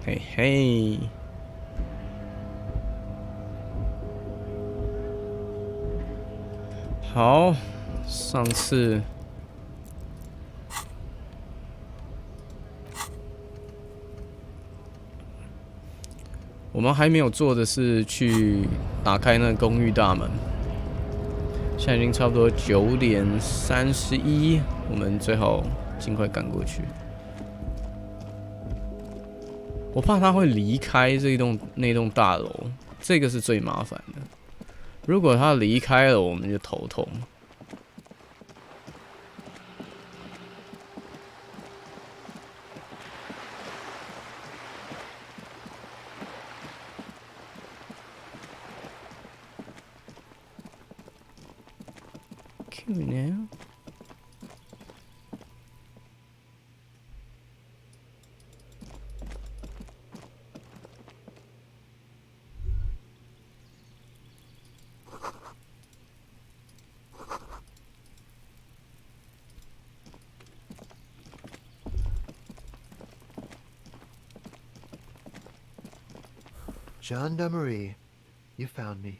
嘿嘿，好，上次我们还没有做的是去打开那个公寓大门。现在已经差不多9:31，我们最好尽快赶过去。我怕他会离开那栋大楼，这个是最麻烦的。如果他离开了，我们就头痛。Q now。Gendarmerie, you found me.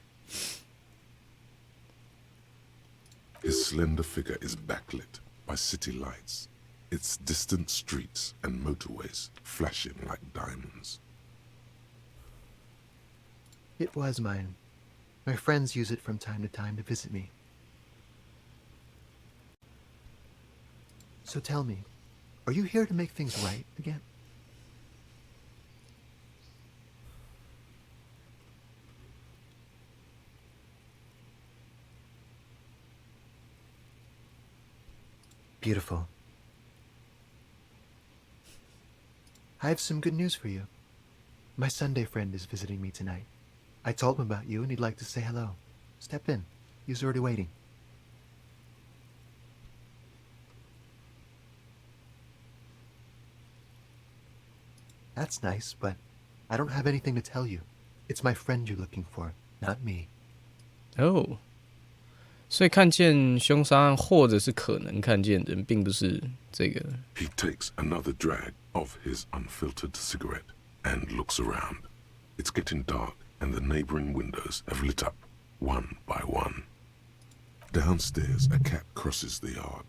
His slender figure is backlit by city lights, its distant streets and motorways flashing like diamonds. It was mine. My friends use it from time to time to visit me. So tell me, are you here to make things right again? Beautiful. I have some good news for you. My Sunday friend is visiting me tonight. I told him about you and he'd like to say hello. Step in. He's already waiting. That's nice, but I don't have anything to tell you. It's my friend you're looking for, not me. 哦，所以看见凶杀案或者是可能看见的人，并不是这个。He takes another drag of his unfiltered cigarette and looks around. It's getting dark and the neighboring windows have lit up one by one. Downstairs, a cat crosses the yard,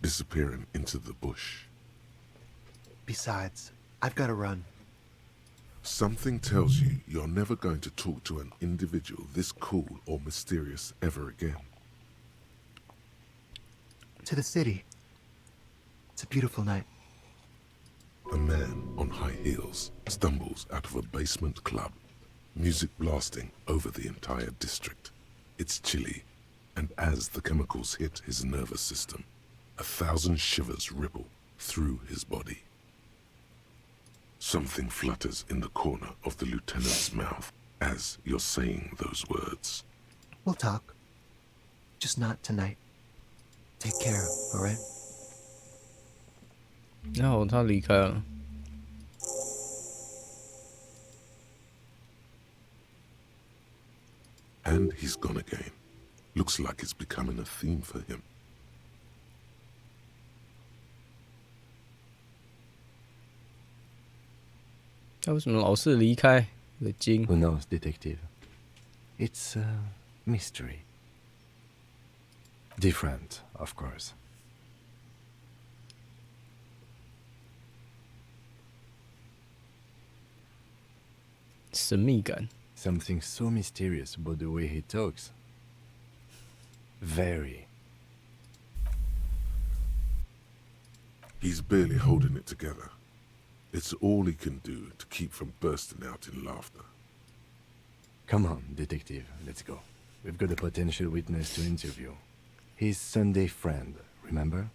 disappearing into the bush. Besides, I've got to run. Something tells you you're never going to talk to an individual this cool or mysterious ever again. To the city. It's a beautiful night. A man on high heels stumbles out of a basement club, music blasting over the entire district. It's chilly, and as the chemicals hit his nervous system, 1,000 shivers ripple through his body. Something flutters in the corner of the lieutenant's mouth as you're saying those words. We'll talk. Just not tonight. Take care, all right? 然后他离开了。And he's gone again. Looks like it's becoming a theme for him. 他为什么老是离开？有惊。Who knows, detective? It's a mystery. Different, of course. 神秘感。Something so mysterious about the way he talks. Very. He's barely holding it together. It's all he can do to keep from bursting out in laughter. Come on, detective, let's go. We've got a potential witness to interview. His Sunday friend, remember?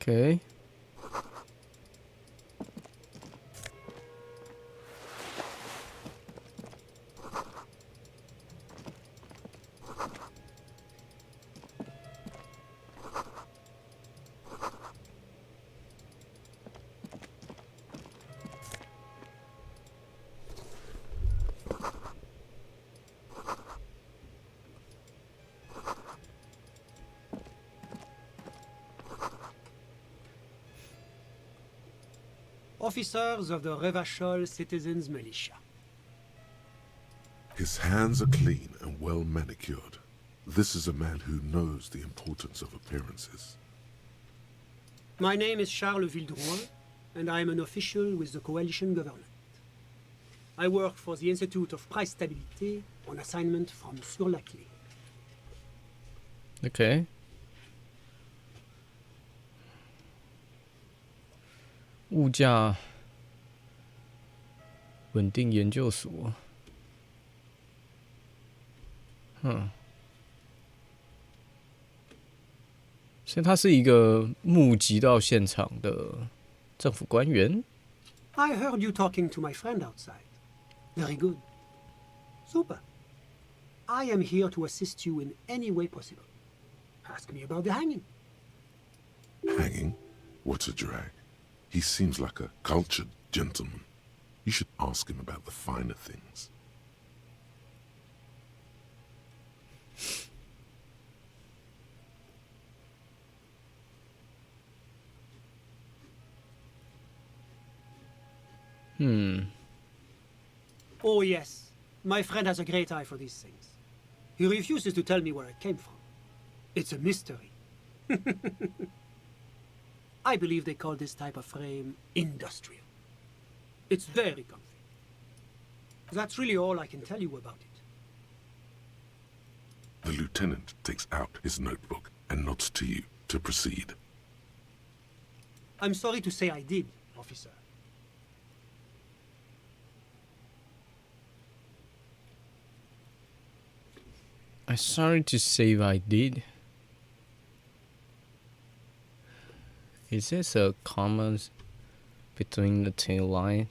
Okay. officers of the Revachol Citizens Militia. His hands are clean and well manicured. This is a man who knows the importance of appearances. My name is Charles Vildrouin, and I am an official with the coalition government. I work for the Institute of Price Stability on assignment from Sur-la-Clé. OK， 物价稳定研究所。所以他是一个目击到现场的政府官员。I heard you talking to my friend outside. Very good. Super. I am here to assist you in any way possible. Ask me about the hanging. Hanging? What a drag. He seems like a cultured gentleman. You should ask him about the finer things. Oh yes, my friend has a great eye for these things. He refuses to tell me where it came from. It's a mystery. I believe they call this type of frame industrial. It's very comfy. That's really all I can tell you about it. The lieutenant takes out his notebook and nods to you to proceed. I'm sorry to say I did, officer. I'm sorry to say I did. Is this a comma between the two lines?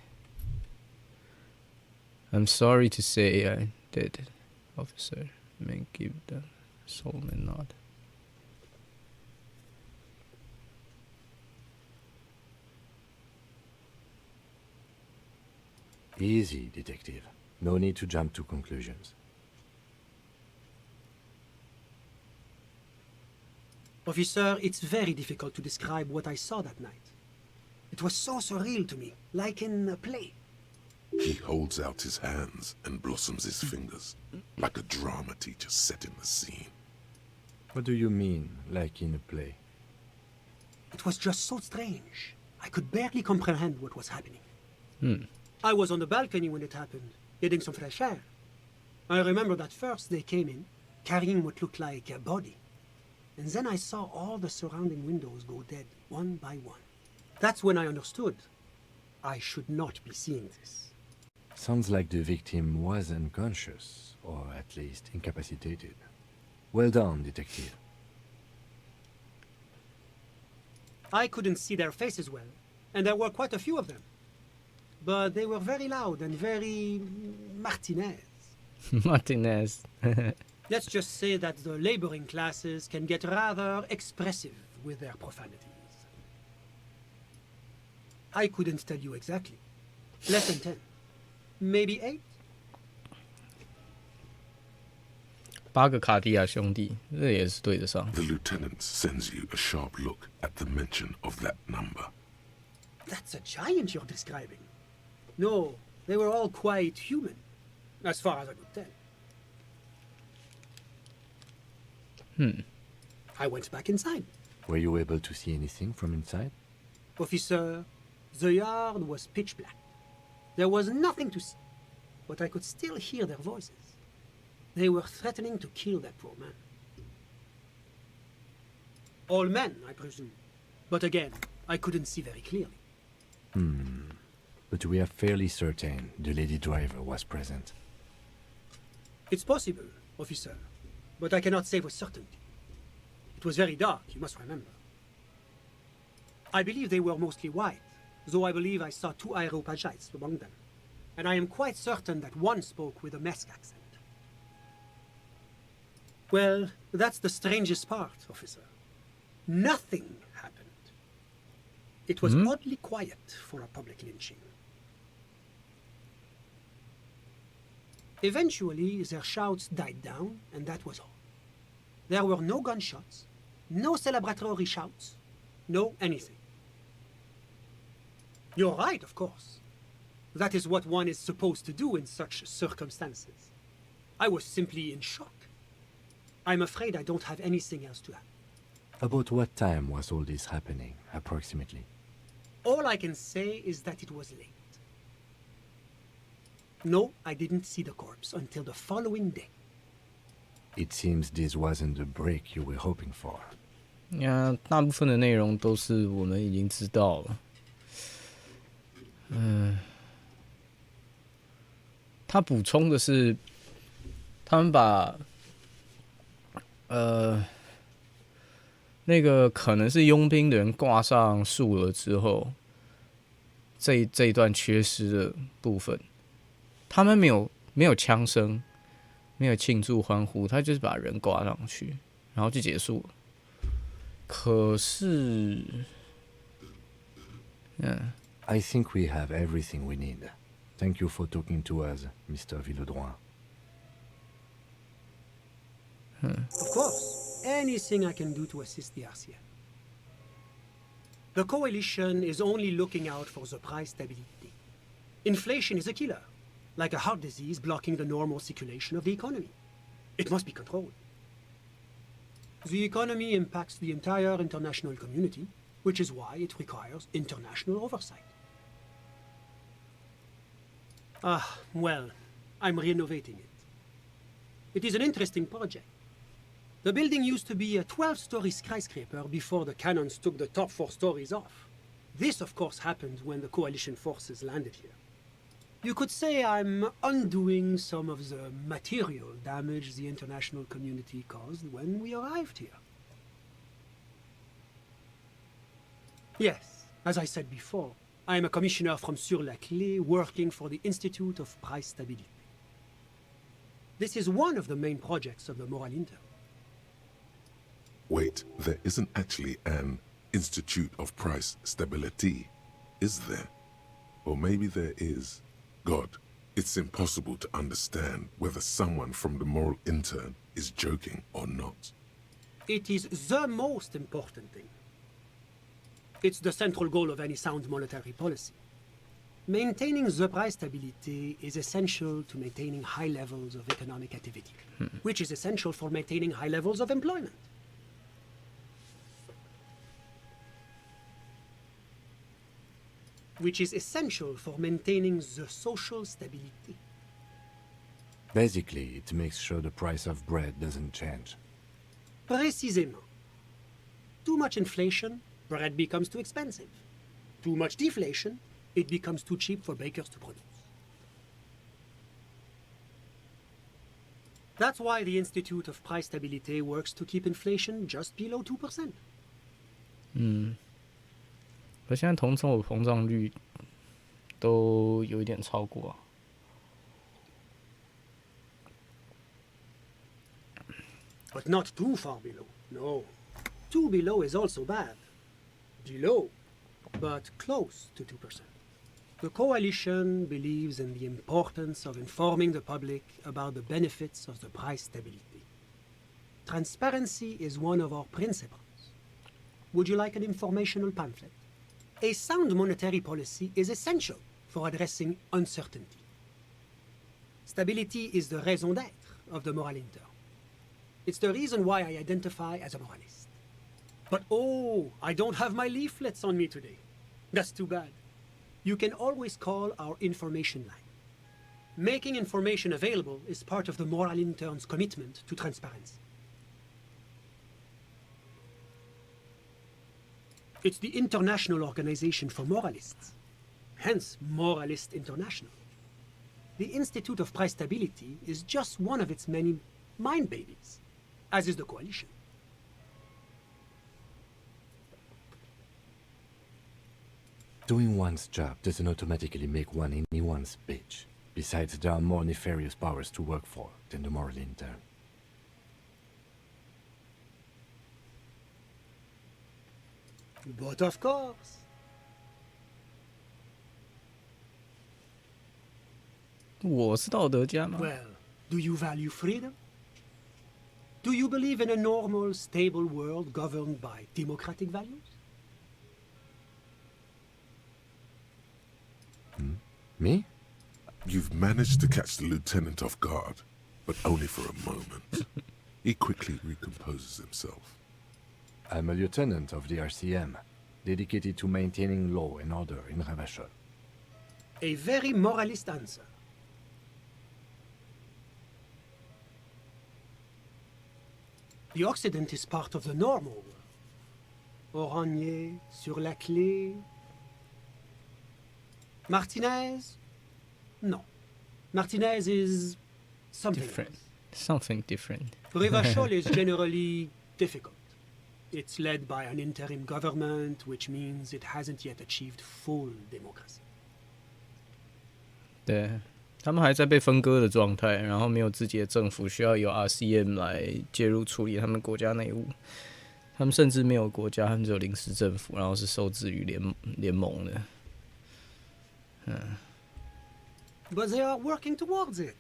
I'm sorry to say I did, officer. May give the Solomon nod. Easy, detective. No need to jump to conclusions. Officer, it's very difficult to describe what I saw that night. It was so surreal to me, like in a play. He holds out his hands and blossoms his fingers, like a drama teacher setting the scene. What do you mean, like in a play? It was just so strange. I could barely comprehend what was happening. I was on the balcony when it happened, getting some fresh air. I remember that first they came in, carrying what looked like a body. And then I saw all the surrounding windows go dead, one by one. That's when I understood. I should not be seeing this. Sounds like the victim was unconscious, or at least incapacitated. Well done, detective. I couldn't see their faces well, and there were quite a few of them. But they were very loud and very Martinez. Martinez. Let's just say that the laboring classes can get rather expressive with their profanities. I couldn't tell you exactly. Less than 10. Maybe 8? 8个卡地亚兄弟，这也是对得上。 The lieutenant sends you a sharp look at the mention of that number. That's a giant you're describing. No, they were all quite human, as far as I could tell. I went back inside. Were you able to see anything from inside? Officer, the yard was pitch black. There was nothing to see, but I could still hear their voices. They were threatening to kill that poor man. All men, I presume. But again, I couldn't see very clearly. But we are fairly certain the lady driver was present. It's possible, officer, but I cannot say with certainty. It was very dark, you must remember. I believe they were mostly white, though I believe I saw 2 Areopagites among them. And I am quite certain that one spoke with a Mesk accent. Well, that's the strangest part, officer. Nothing happened. It was oddly quiet for a public lynching. Eventually, their shouts died down, and that was all. There were no gunshots, no celebratory shouts, no anything. You're right, of course. That is what one is supposed to do in such circumstances. I was simply in shock. I'm afraid I don't have anything else to add. About what time was all this happening, approximately? All I can say is that it was late. No, I didn't see the corpse until the following day. It seems this wasn't the break you were hoping for. 大部分的内容都是我们已经知道了。他补充的是，他们把那个可能是佣兵的人挂上树了之后，这一段缺失的部分，他们没有枪声，没有庆祝欢呼，他就是把人挂上去，然后就结束了。可是I think we have everything we need. Thank you for talking to us, Mr. Villedroit. Of course, anything I can do to assist the RCM. The coalition is only looking out for the price stability. Inflation is a killer, like a heart disease blocking the normal circulation of the economy. It must be controlled. The economy impacts the entire international community, which is why it requires international oversight. Well, I'm renovating it. It is an interesting project. The building used to be a 12-story skyscraper before the cannons took the top 4 stories off. This, of course, happened when the coalition forces landed here. You could say I'm undoing some of the material damage the international community caused when we arrived here. Yes, as I said before, I am a commissioner from Sur-la-Clé working for the Institute of Price Stability. This is one of the main projects of the Moral Intern. Wait, there isn't actually an Institute of Price Stability, is there? Or maybe there is. God, it's impossible to understand whether someone from the Moral Intern is joking or not. It is the most important thing. It's the central goal of any sound monetary policy. Maintaining the price stability is essential to maintaining high levels of economic activity, which is essential for maintaining high levels of employment. Which is essential for maintaining the social stability. Basically, it makes sure the price of bread doesn't change. Précisément. Too much inflation, bread becomes too expensive. Too much deflation, it becomes too cheap for bakers to produce. That's why the Institute of Price Stability works to keep inflation just below 2%. 可现在通货膨胀率都有一点超过啊。But not too far below, no. Too below is also bad. Below, but close to 2%. The coalition believes in the importance of informing the public about the benefits of the price stability. Transparency is one of our principles. Would you like an informational pamphlet? A sound monetary policy is essential for addressing uncertainty. Stability is the raison d'être of the Moral Intern. It's the reason why I identify as a moralist. But oh, I don't have my leaflets on me today. That's too bad. You can always call our information line. Making information available is part of the Moral Intern's commitment to transparency. It's the International Organization for Moralists, hence Moralist International. The Institute of Price Stability is just one of its many mind babies, as is the coalition. Doing one's job doesn't automatically make one anyone's bitch. Besides, there are more nefarious powers to work for than the Moral Intern. But of course. 我是道德家吗？ Well, do you value freedom? Do you believe in a normal, stable world governed by democratic values? Me? You've managed to catch the lieutenant off guard, but only for a moment. He quickly recomposes himself. I'm a lieutenant of the RCM, dedicated to maintaining law and order in Ravachol. A very moralist answer. The Occident is part of the normal world. Oranier, sur la clé. Martinez? No. Martinez is something Different. else. Something different. Ravachol is generally difficult. It's led by an interim government, which means it hasn't yet achieved full democracy. 对，他们还在被分割的状态，然后没有自己的政府，需要由 RCM 来介入处理他们国家内务。他们甚至没有国家，他们只有临时政府，然后是受制于联盟的。But they are working towards it.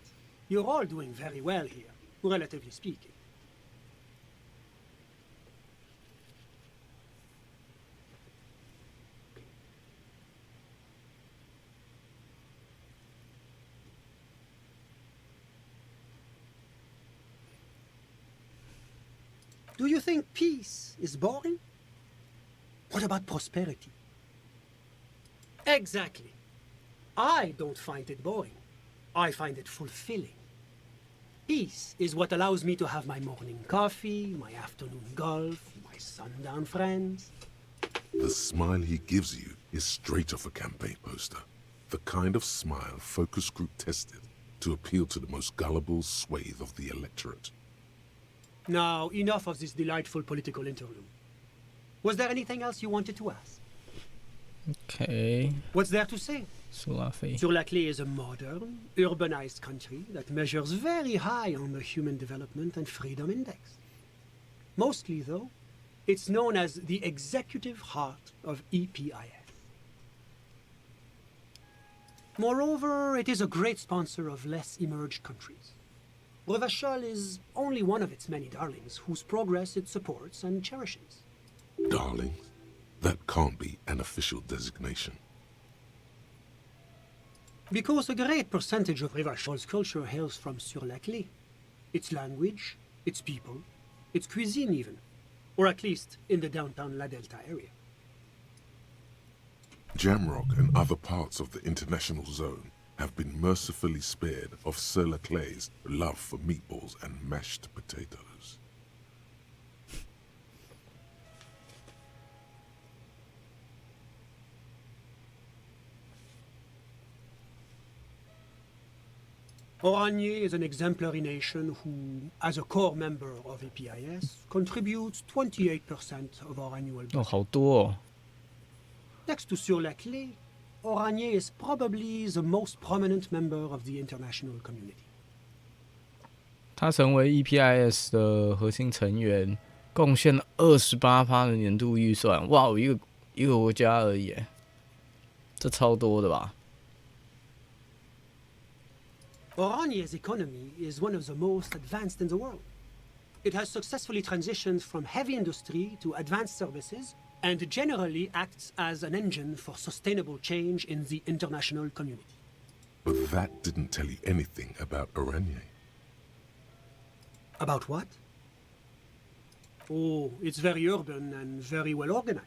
You're all doing very well here, relatively speaking. Do you think peace is boring? What about prosperity? Exactly. I don't find it boring. I find it fulfilling. Peace is what allows me to have my morning coffee, my afternoon golf, my sundown friends. The smile he gives you is straight off a campaign poster. The kind of smile focus group tested to appeal to the most gullible swathe of the electorate. Now, enough of this delightful political interlude. Was there anything else you wanted to ask? OK， What's there to say? 苏拉菲。 Sur-la-Clé is a modern, urbanized country that measures very high on the Human Development and Freedom Index. Mostly, though, it's known as the executive heart of EPIS. Moreover, it is a great sponsor of less emerged countries. Ravachol is only one of its many darlings whose progress it supports and cherishes. Darlings? That can't be an official designation. Because a great percentage of Ravachol's culture hails from Sur-la-Clé. Its language, its people, its cuisine even. Or at least in the downtown La Delta area. Jamrock and other parts of the international zone have been mercifully spared of Sur-la-Clé's love for meatballs and mashed potatoes. Oranier is an exemplary nation who, as a core member of EPIS, contributes 28% of our annual budget. 哦，好多哦。 Next to Sur-la-Clé, Oranier is probably the most prominent member of the international community. 他成为 EPIS 的核心成员，贡献了28%的年度预算。哇，一个国家而已，这超多的吧？ Oranier's economy is one of the most advanced in the world. It has successfully transitioned from heavy industry to advanced services and generally acts as an engine for sustainable change in the international community. But that didn't tell you anything about Oranier. About what? Oh, it's very urban and very well organized.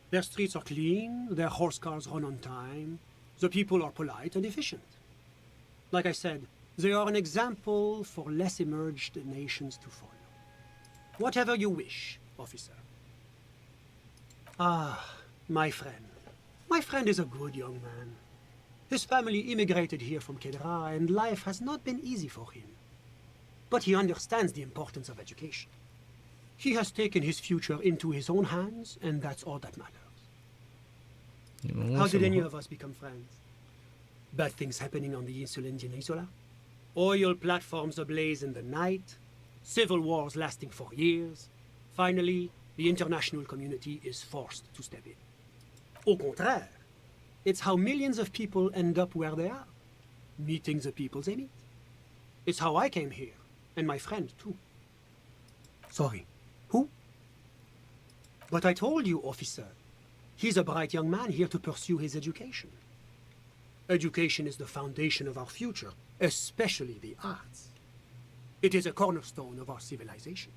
Their streets are clean, their horse cars run on time, the people are polite and efficient. Like I said, they are an example for less emerged nations to follow. Whatever you wish, officer. Ah, my friend. My friend is a good young man. His family immigrated here from Kedra, and life has not been easy for him. But he understands the importance of education. He has taken his future into his own hands, and that's all that matters. How did any of us become friends? Bad things happening on the insular Peninsula? Oil platforms ablaze in the night? Civil wars lasting for years? Finally, the international community is forced to step in. Au contraire, it's how millions of people end up where they are, meeting the people they meet. It's how I came here, and my friend too. Sorry, who? But I told you, officer. He's a bright young man here to pursue his education. Education is the foundation of our future, especially the arts. It is a cornerstone of our civilization.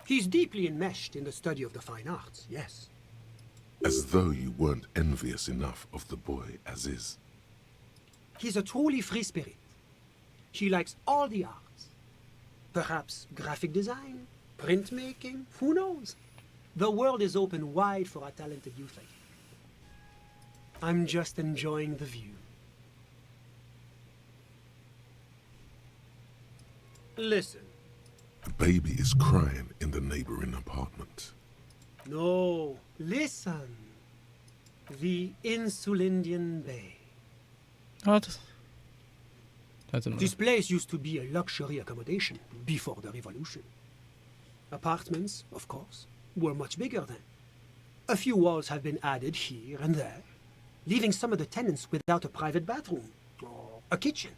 He's deeply enmeshed in the study of the fine arts, yes. As though you weren't envious enough of the boy as is. He's a truly free spirit. He likes all the arts. Perhaps graphic design, printmaking, who knows? The world is open wide for a talented youth like him. I'm just enjoying the view. Listen. A baby is crying in the neighboring apartment. No, listen. The Insulindian Bay. This place used to be a luxury accommodation before the revolution. Apartments, of course, were much bigger then. A few walls have been added here and there, leaving some of the tenants without a private bathroom or a kitchen.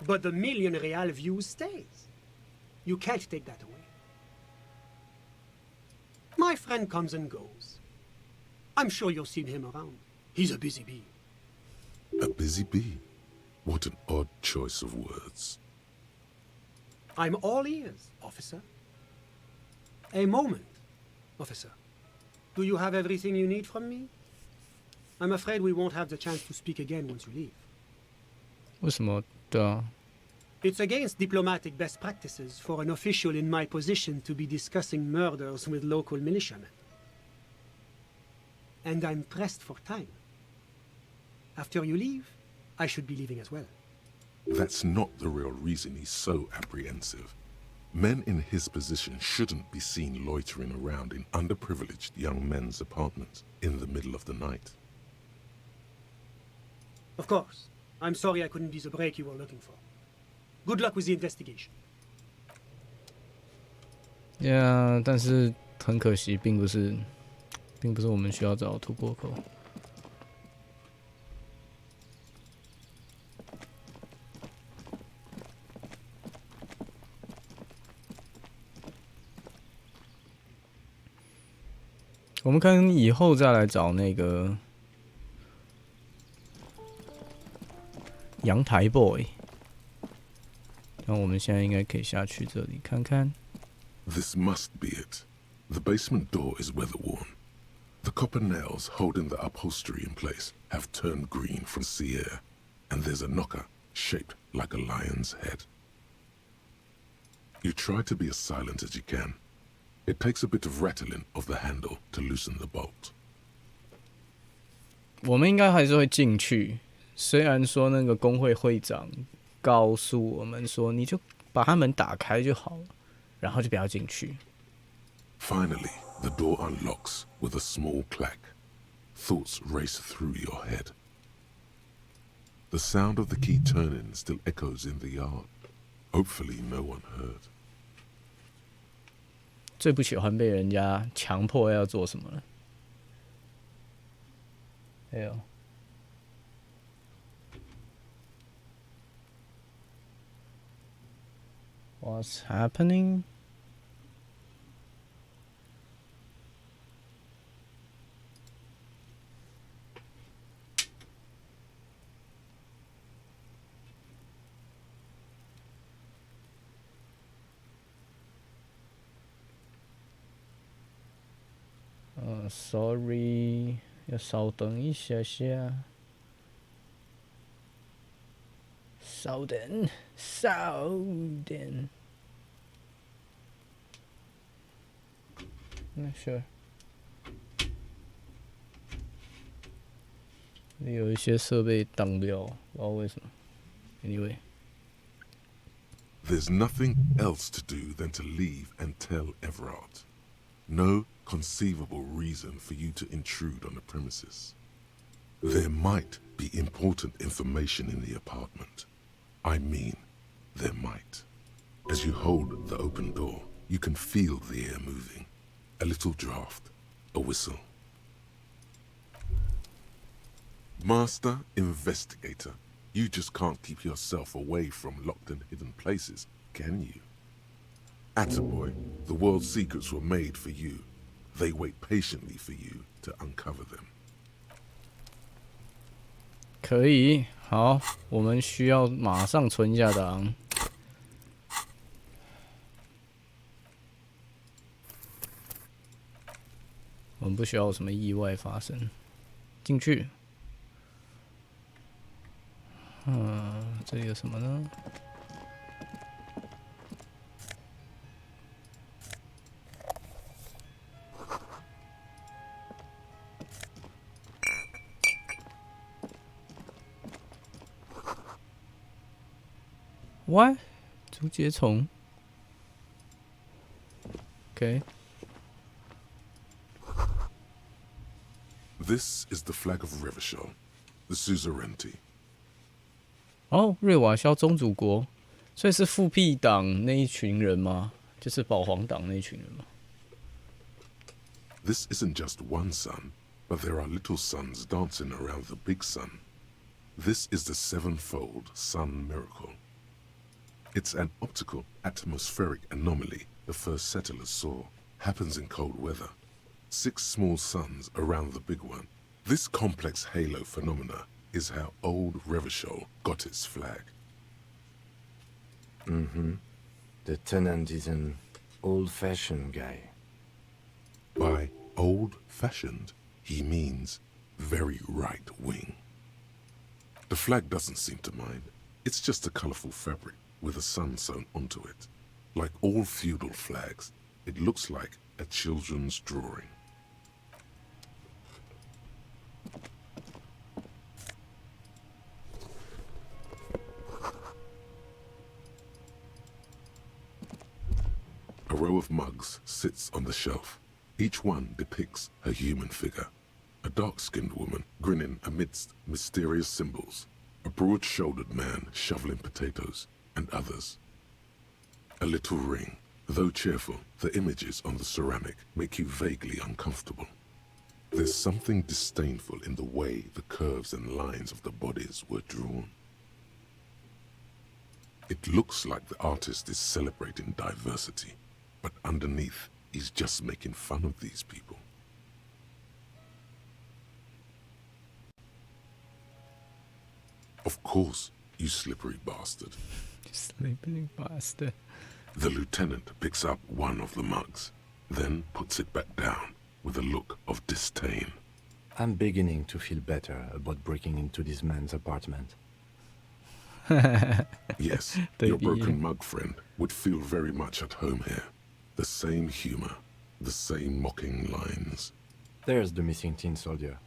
But the million real view stays. You can't take that away. My friend comes and goes. I'm sure you've seen him around. He's a busy bee. A busy bee? What an odd choice of words. I'm all ears, officer. A moment, officer. Do you have everything you need from me? I'm afraid we won't have the chance to speak again once you leave. 为什么？对啊， It's against diplomatic best practices for an official in my position to be discussing murders with local militiamen. And I'm pressed for time. After you leave, I should be leaving as well. That's not the real reason he's so apprehensive. Men in his position shouldn't be seen loitering around in underprivileged young men's apartments in the middle of the night. Of course. I'm sorry I couldn't be the break you were looking for. Good luck with the investigation. Yeah， 但是很可惜，并不是我们需要找的突破口。我们可能以后再来找那个阳台 boy。那我们现在应该可以下去这里看看。This must be it. The basement door is weather-worn. The copper nails holding the upholstery in place have turned green from sea air, and there's a knocker shaped like a lion's head. You try to be as silent as you can. It takes a bit of rattling of the handle to loosen the bolt. 我们应该还是会进去，虽然说那个工会会长告诉我们说，你就把他门打开就好了，然后就不要进去。Finally, the door unlocks with a small clack. Thoughts race through your head. The sound of the key turning still echoes in the yard. Hopefully no one heard. 最不喜欢被人家强迫要做什么了。哎呦。What's happening? Sorry， 要稍等一下下。稍等。Sure。有一些设备当掉，不知道为什么。Anyway。 There's nothing else to do than to leave and tell Everard. No conceivable reason for you to intrude on the premises. There might be important information in the apartment. I mean, there might. As you hold the open door, you can feel the air moving. A little draft, a whistle. Master investigator, you just can't keep yourself away from locked and hidden places, can you? Attaboy, the world's secrets were made for you. They wait patiently for you to uncover them. 可以，好，我们需要马上存下档。我们不需要有什么意外发生。进去。这里有什么呢？喂，竹节虫。OK。 This is the flag of Revachol, the suzerainty. 哦，瑞瓦肖宗主国，所以是复辟党那一群人吗？就是保皇党那一群人吗？ This isn't just one sun, but there are little suns dancing around the big sun. This is the sevenfold sun miracle. It's an optical atmospheric anomaly the first settlers saw. Happens in cold weather. 6 small suns around the big one. This complex halo phenomena is how old Revachol got its flag. The tenant is an old-fashioned guy. By old-fashioned, he means very right-wing. The flag doesn't seem to mind. It's just a colorful fabric with a sun sewn onto it. Like all feudal flags, it looks like a children's drawing. A row of mugs sits on the shelf. Each one depicts a human figure. A dark-skinned woman grinning amidst mysterious symbols. A broad-shouldered man shoveling potatoes, and others. A little ring. Though cheerful, the images on the ceramic make you vaguely uncomfortable. There's something disdainful in the way the curves and lines of the bodies were drawn. It looks like the artist is celebrating diversity, but underneath, he's just making fun of these people. Of course, you slippery bastard. Sleeping bastard. The lieutenant picks up one of the mugs, then puts it back down with a look of disdain. I'm beginning to feel better about breaking into this man's apartment. Yes, your broken mug friend would feel very much at home here. The same humor, the same mocking lines. There's the missing tin soldier.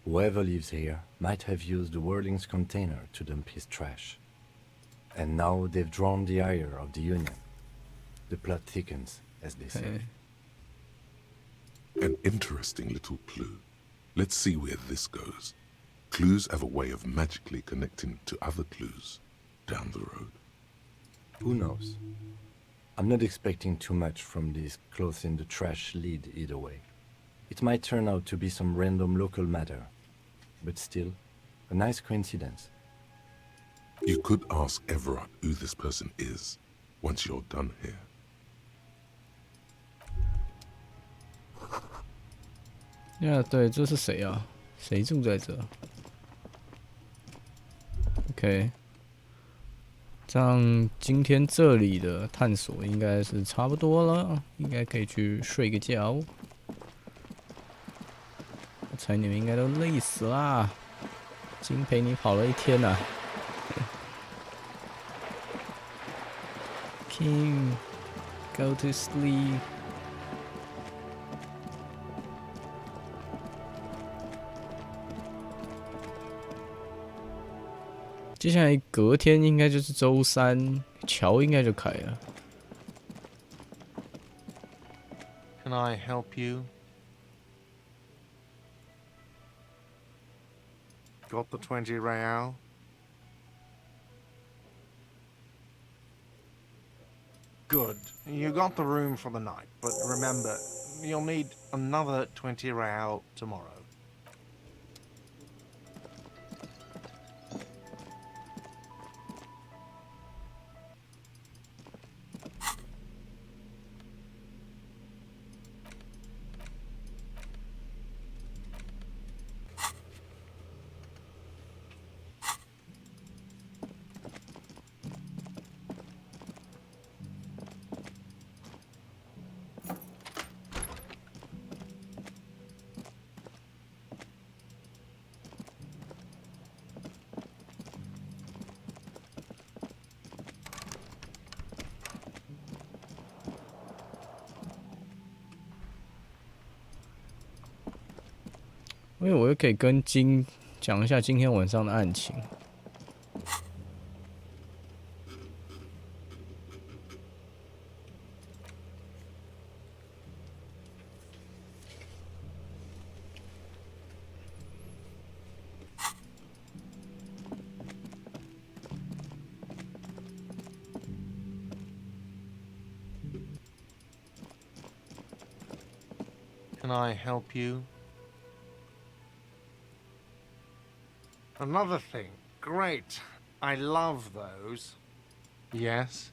Whoever lives here might have used the Whirling's container to dump his trash. And now they've drawn the ire of the Union. The plot thickens, as they say. An interesting little clue. Let's see where this goes. Clues have a way of magically connecting to other clues down the road. Who knows? I'm not expecting too much from this clothes in the trash lead either way. It might turn out to be some random local matter, but still, a nice coincidence. You could ask Everard who this person is once you're done here. Yeah, 对，这是谁啊？谁住在这 ？OK， 这样今天这里的探索应该是差不多了，应该可以去睡个觉。我猜你们应该都累死啦，已经陪你跑了一天了。King, go to sleep. 接下来隔天应该就是周三，桥应该就开了。Can I help you? Got the 20 real? Good. You got the room for the night, but remember, you'll need another 20 real tomorrow. 因为我又可以跟金讲一下今天晚上的案情。Can I help you? Another thing. Great. I love those. Yes?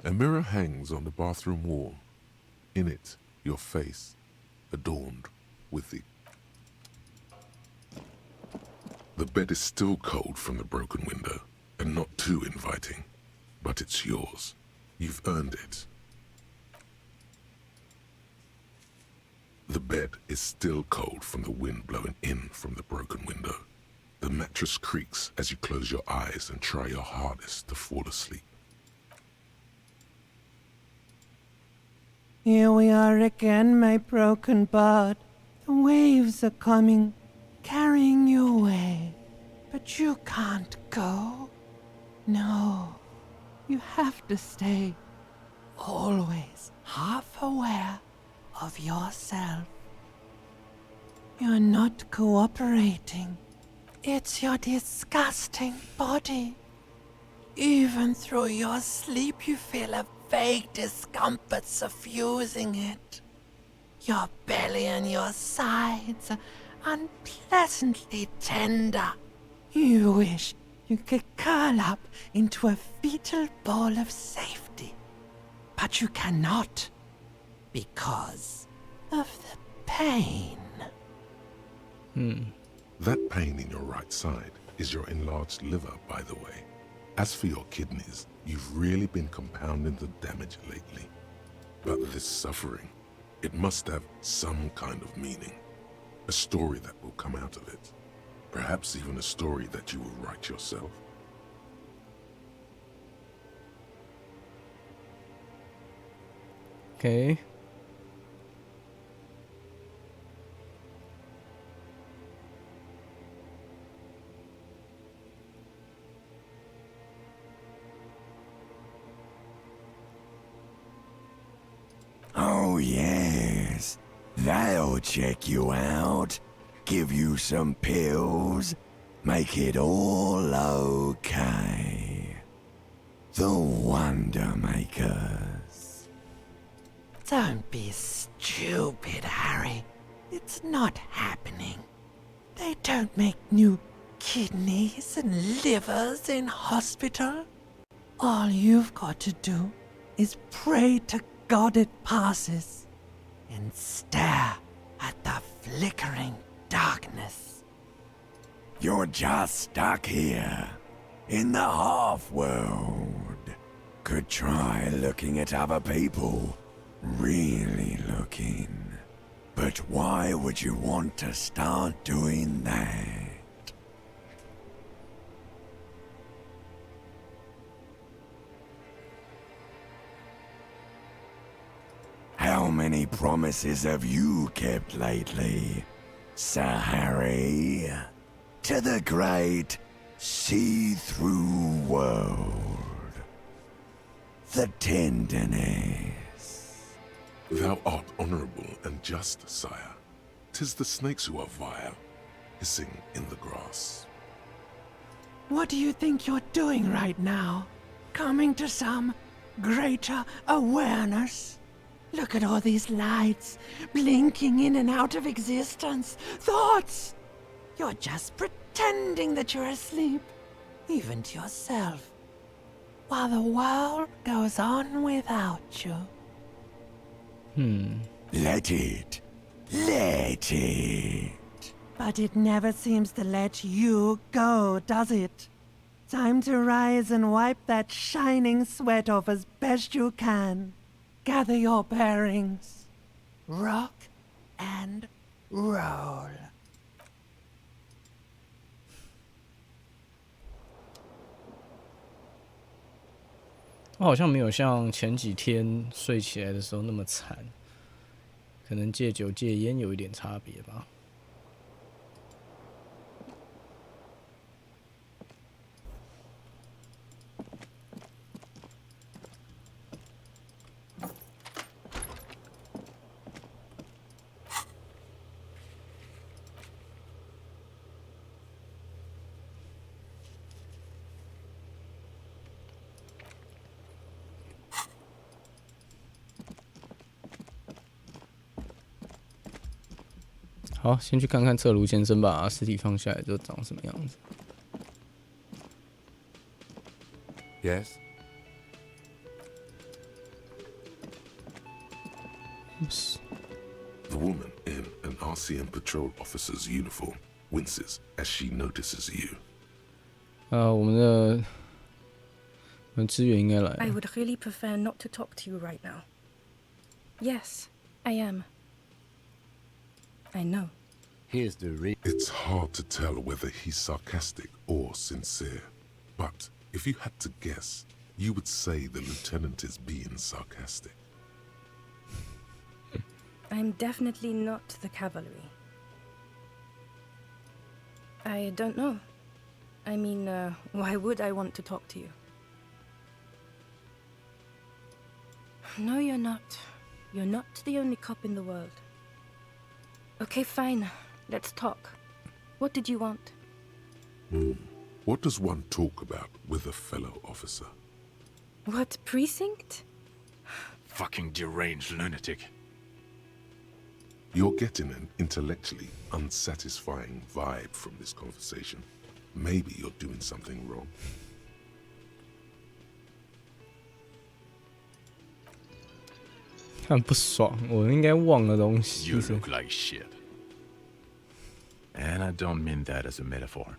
A mirror hangs on the bathroom wall. In it, your face, adorned with The bed is still cold from the broken window, and not too inviting. But it's yours. You've earned it. The bed is still cold from the wind blowing in from the broken window. The mattress creaks as you close your eyes and try your hardest to fall asleep. Here we are again, my broken bird. The waves are coming, carrying you away. But you can't go. No, you have to stay. Always half aware of yourself. You're not cooperating. It's your disgusting body. Even through your sleep you feel a vague discomfort suffusing it. Your belly and your sides are unpleasantly tender. You wish you could curl up into a fetal ball of safety. But you cannot, because of the pain. That pain in your right side is your enlarged liver, by the way. As for your kidneys, you've really been compounding the damage lately. But this suffering, it must have some kind of meaning. A story that will come out of it. Perhaps even a story that you will write yourself. Okay. Oh, yes. They'll check you out, give you some pills, make it all okay. The Wonder Makers. Don't be stupid, Harry. It's not happening. They don't make new kidneys and livers in hospital. All you've got to do is pray to God it passes and stare at the flickering darkness. You're just stuck here, in the half-world. Could try looking at other people, really looking. But why would you want to start doing that? How many promises have you kept lately, Sir Harry? To the great see-through world. The tenderness. Thou art honorable and just, sire. 'Tis the snakes who are vile, hissing in the grass. What do you think you're doing right now? Coming to some greater awareness? Look at all these lights, blinking in and out of existence. Thoughts! You're just pretending that you're asleep, even to yourself, while the world goes on without you. Let it. Let it. But it never seems to let you go, does it? Time to rise and wipe that shining sweat off as best you can. Gather your bearings. Rock and roll. 我好像没有像前几天睡起来的时候那么惨，可能戒酒戒烟有一点差别吧。好，先去看看侧卢先生吧。尸体放下来之后长什么样子 Yes? Oops. The woman in an RCM patrol officer's uniform winces as she notices you. 我们支援应该来了。 I would really prefer not to talk to you right now. Yes, I am. I know. Here's the It's hard to tell whether he's sarcastic or sincere. But if you had to guess, you would say the lieutenant is being sarcastic. I'm definitely not the cavalry. I don't know. I mean, why would I want to talk to you? No, you're not. You're not the only cop in the world. Okay, fine. Let's talk. What did you want? What does one talk about with a fellow officer? What precinct? Fucking deranged lunatic. You're getting an intellectually unsatisfying vibe from this conversation. Maybe you're doing something wrong. 很不爽，我应该忘了东西。 You look like shit. And I don't mean that as a metaphor.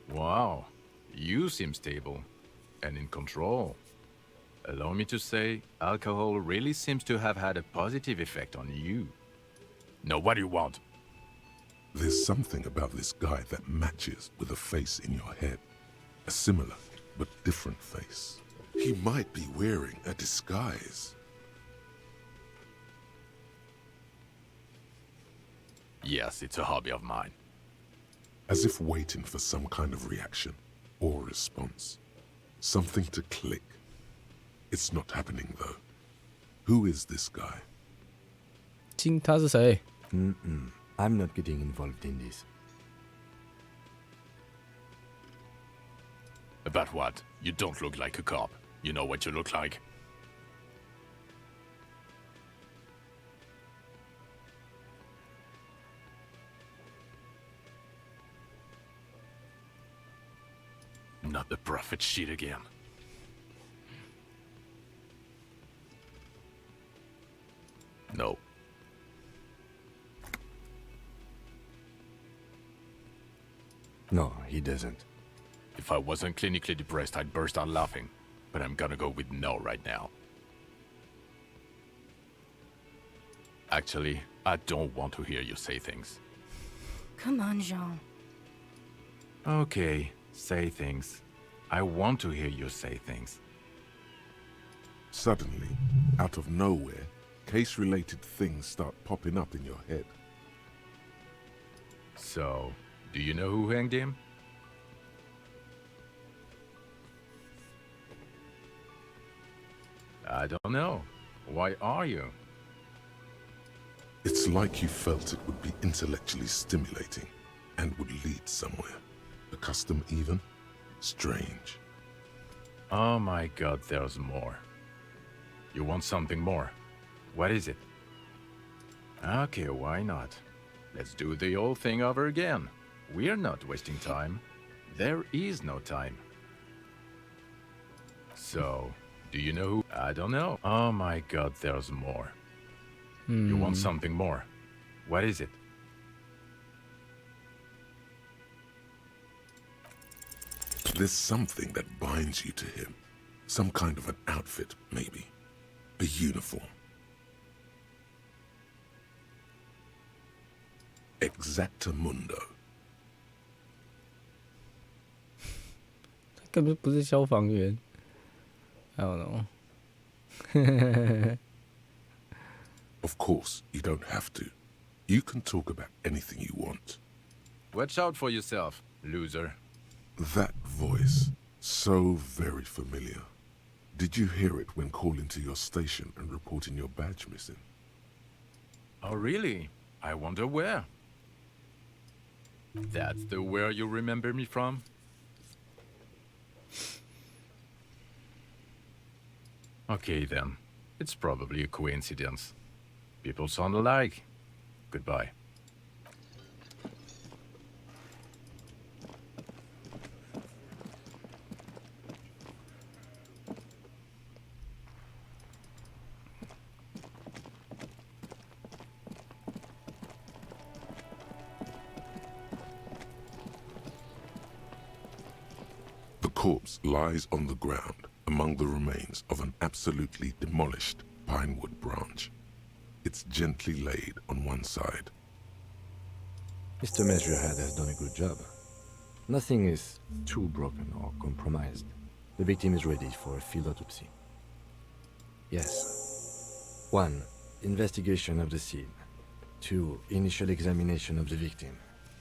Wow, you seem stable and in control. Allow me to say, alcohol really seems to have had a positive effect on you. Now, what do you want? There's something about this guy that matches with a face in your head. A similar but different face. He might be wearing a disguise. Yes, it's a hobby of mine. As if waiting for some kind of reaction or response. Something to click. It's not happening though. Who is this guy? 他是谁？ I'm not getting involved in this. About what? You don't look like a cop. You know what you look like? Not the prophet shit again. No. No, he doesn't. If I wasn't clinically depressed, I'd burst out laughing. But I'm gonna go with no right now. Actually, I don't want to hear you say things. Come on, Jean. Okay, say things. I want to hear you say things. Suddenly, out of nowhere, case-related things start popping up in your head. So, do you know who hanged him? I don't know. Why are you? It's like you felt it would be intellectually stimulating and would lead somewhere. A custom even? Strange. Oh my god, there's more. You want something more? What is it? Okay, why not? Let's do the old thing over again. We're not wasting time. There is no time. So, do you know who? I don't know. Oh my god, there's more. You want something more? What is it? There's something that binds you to him. Some kind of an outfit, maybe. A uniform. Exactamundo. 他根本不是消防员。I don't know. Of course, you don't have to. You can talk about anything you want. Watch out for yourself, loser. That voice, so very familiar. Did you hear it when calling to your station and reporting your badge missing? Oh, really? I wonder where. That's the where you remember me from? Okay, then. It's probably a coincidence. People sound alike. Goodbye. The corpse lies on the ground among the remains of an absolutely demolished pinewood branch. It's gently laid on one side. Mr. Measurehead has done a good job. Nothing is too broken or compromised. The victim is ready for a field autopsy. Yes. 1. Investigation of the scene. 2. Initial examination of the victim.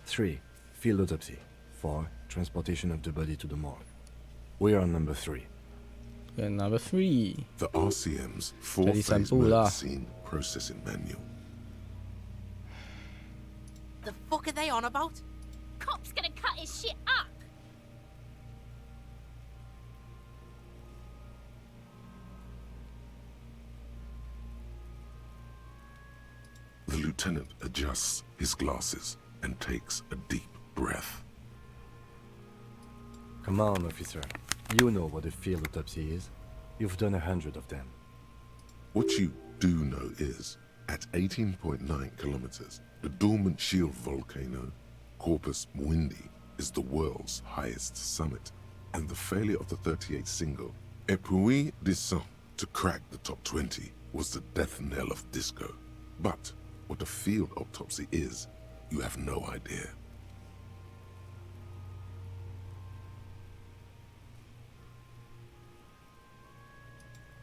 3. Field autopsy. 4. Transportation of the body to the morgue. We are on number 3. And number 3. The RCM's 4-phase murder scene processing manual. The fuck are they on about? Cop's gonna cut his shit up. The lieutenant adjusts his glasses and takes a deep breath. Come on, officer. You know what a field autopsy is. You've done 100 of them. What you do know is, at 18.9 kilometers, the dormant shield volcano, Corpus Mundi, is the world's highest summit, and the failure of the 38 single, Et puis descend, to crack the top 20 was the death knell of disco. But what a field autopsy is, you have no idea.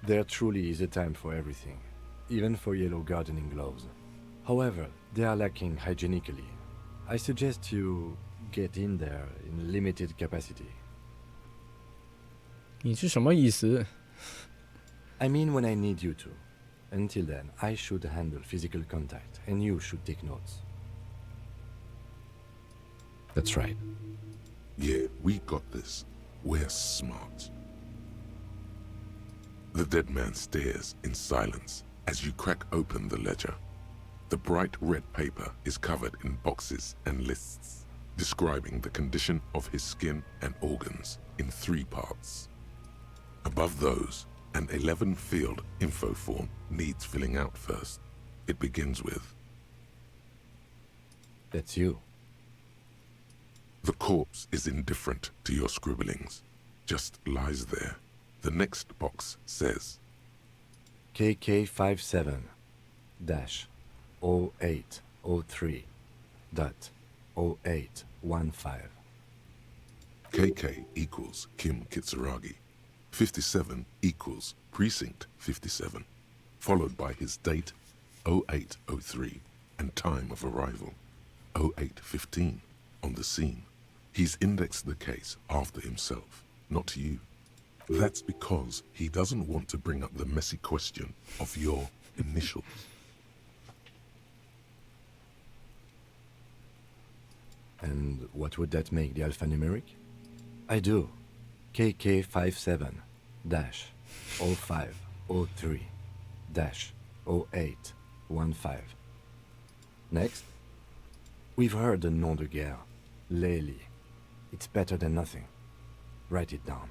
There truly is a time for everything, even for yellow gardening gloves. However, they are lacking hygienically. I suggest you get in there in limited capacity. 你是什么意思? I mean when I need you to. Until then, I should handle physical contact, and you should take notes. That's right. Yeah, we got this. We're smart. The dead man stares in silence as you crack open the ledger. The bright red paper is covered in boxes and lists, describing the condition of his skin and organs in 3 parts. Above those, an 11-field info form needs filling out first. It begins with, That's you. The corpse is indifferent to your scribblings, just lies there. The next box says, KK57-0803.0815. KK equals Kim Kitsuragi. 57 equals Precinct 57, followed by his date, 0803, and time of arrival, 0815, on the scene. He's indexed the case after himself, not you. That's because he doesn't want to bring up the messy question of your initials. And what would that make the alphanumeric? I do. KK57-0503-0815. Next, we've heard the nom de guerre, Lely. It's better than nothing. Write it down.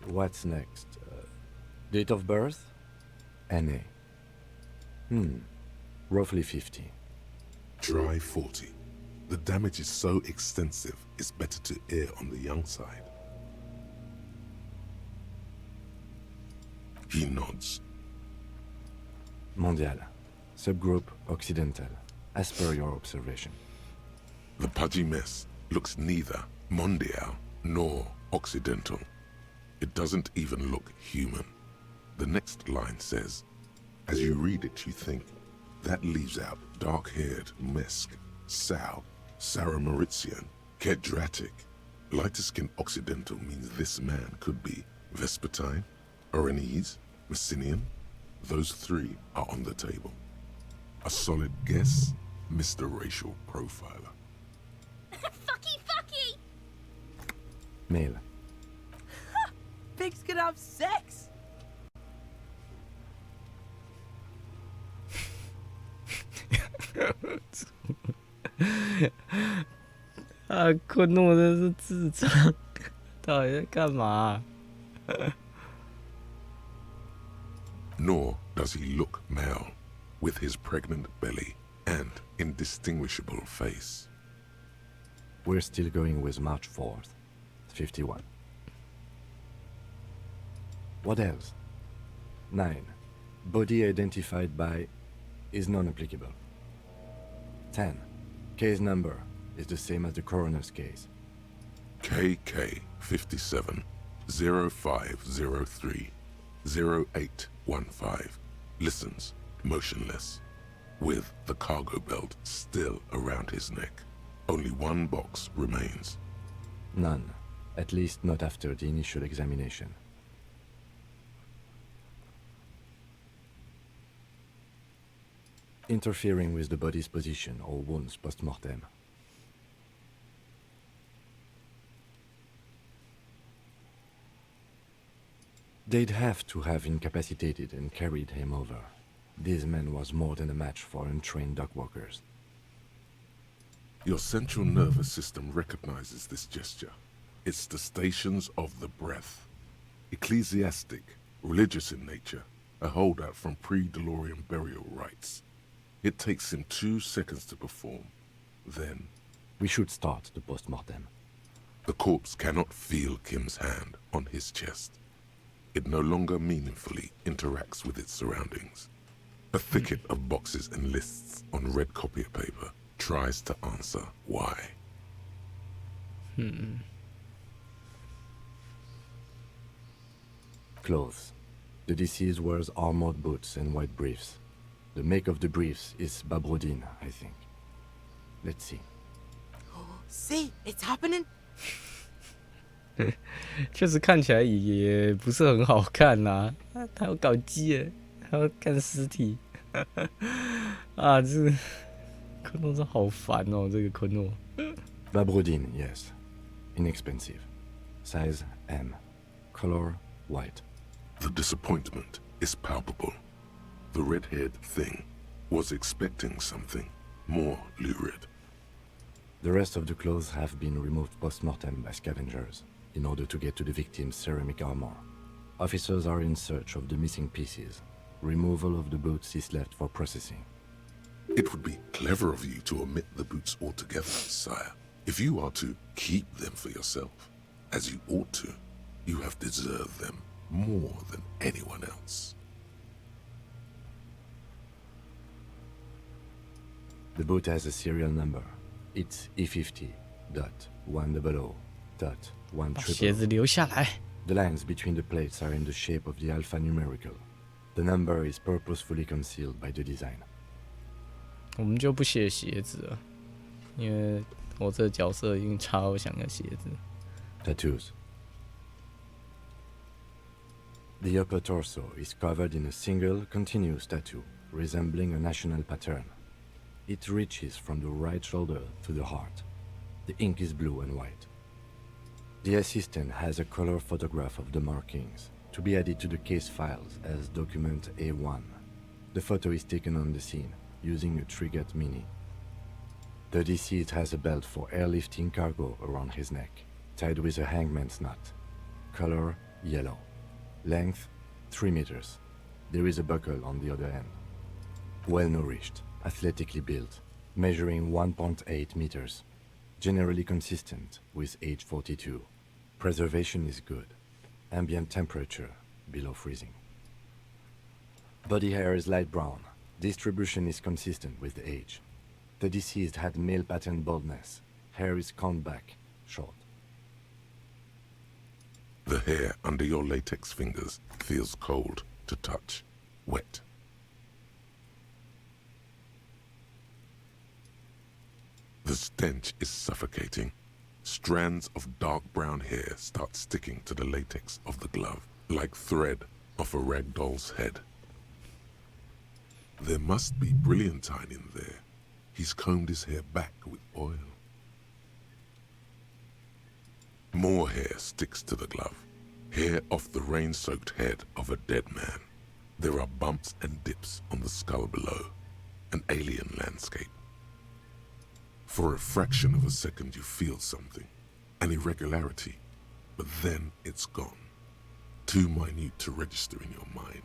What's next? Date of birth? NA. Roughly 50. Try 40. The damage is so extensive, it's better to err on the young side. He nods. Mondial. Subgroup Occidental. As per your observation. The pudgy mess looks neither mondial nor occidental. It doesn't even look human. The next line says, as you read it, you think, that leaves out dark-haired Mesk, Sal, Sarah Mauritian, Kedratic. Lighter-skinned occidental means this man could be Vespertine, Oranese, Messinian. Those three are on the table. A solid guess, Mr. Racial Profiler. Fucky! Male. Pigs can have sex!昆诺真是智障，到底在干嘛Nor does he look male, with his pregnant belly and indistinguishable face. We're still going with March 4th, 51. What else? 9. Body identified by is non-applicable. 10. Case number is the same as the coroner's case. KK 57 0503 0815 listens motionless, with the cargo belt still around his neck. Only one box remains. None, at least not after the initial examination. Interfering with the body's position or wounds post-mortem. They'd have to have incapacitated and carried him over. This man was more than a match for untrained dogwalkers. Your central nervous system recognizes this gesture. It's the stations of the breath. Ecclesiastic, religious in nature, a holdout from pre-DeLorean burial rites. It takes him 2 seconds to perform. Then, we should start the post-mortem. The corpse cannot feel Kim's hand on his chest. It no longer meaningfully interacts with its surroundings. A thicket of boxes and lists on red copier paper tries to answer why. Clothes. The deceased wears armored boots and white briefs. The make of the briefs is Babrodin, I think. Let's see. See, it's happening. 确实看起来也不是很好看呐、他要搞基耶，还要干尸体，啊，这昆诺真好烦哦，这个昆诺。Babrodin, yes. Inexpensive. Size M. Color white. The disappointment is palpable. The red-haired thing was expecting something more lurid. The rest of the clothes have been removed post-mortem by scavengers in order to get to the victim's ceramic armor. Officers are in search of the missing pieces. Removal of the boots is left for processing. It would be clever of you to omit the boots altogether, sire. If you are to keep them for yourself, as you ought to, you have deserved them more than anyone else. The boot has a serial number. It's E50.100.100. 把鞋子留下来。 The lines between the plates are in the shape of the alphanumerical. The number is purposefully concealed by the design. 我们就不写鞋子了，因为我这个角色已经超想要鞋子。 Tattoos. The upper torso is covered in a single continuous tattoo, resembling a national pattern. It reaches from the right shoulder to the heart. The ink is blue and white. The assistant has a color photograph of the markings, to be added to the case files as document A1. The photo is taken on the scene, using a Trigat Mini. The deceased has a belt for airlifting cargo around his neck, tied with a hangman's knot. Color yellow. Length 3 meters. There is a buckle on the other end. Well nourished, athletically built. measuring 1.8 meters, generally consistent with age 42. Preservation is good. Ambient temperature below freezing. Body hair is light brown. Distribution is consistent with the age. The deceased had male pattern baldness. Hair is combed back, short. The hair under your latex fingers feels cold to touch, wet. The stench is suffocating. Strands of dark brown hair start sticking to the latex of the glove, like thread off a rag doll's head. There must be brilliantine in there. He's combed his hair back with oil. More hair sticks to the glove. Hair off the rain-soaked head of a dead man. There are bumps and dips on the skull below. An alien landscape. For a fraction of a second you feel something. An irregularity. But then it's gone. Too minute to register in your mind.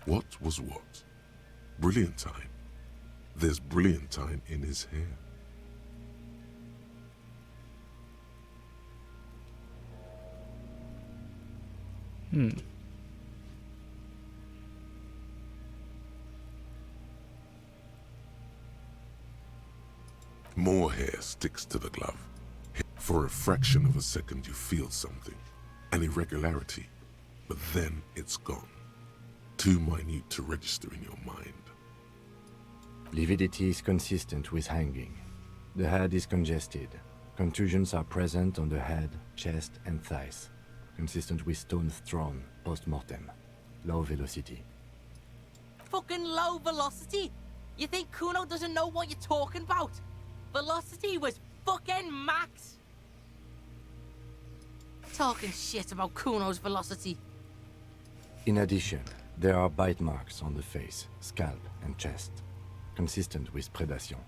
What was what? Brilliantine. There's brilliantine in his hair. More hair sticks to the glove. For a fraction of a second you feel something. An irregularity. But then it's gone. Too minute to register in your mind. Lividity is consistent with hanging. The head is congested. Contusions are present on the head, chest, and thighs. Consistent with stones thrown post-mortem. Low velocity. Fucking low velocity? You think Kuno doesn't know what you're talking about? Velocity was fucking max. Talking shit about Kuno's velocity. In addition, there are bite marks on the face, scalp, and chest. Consistent with predation.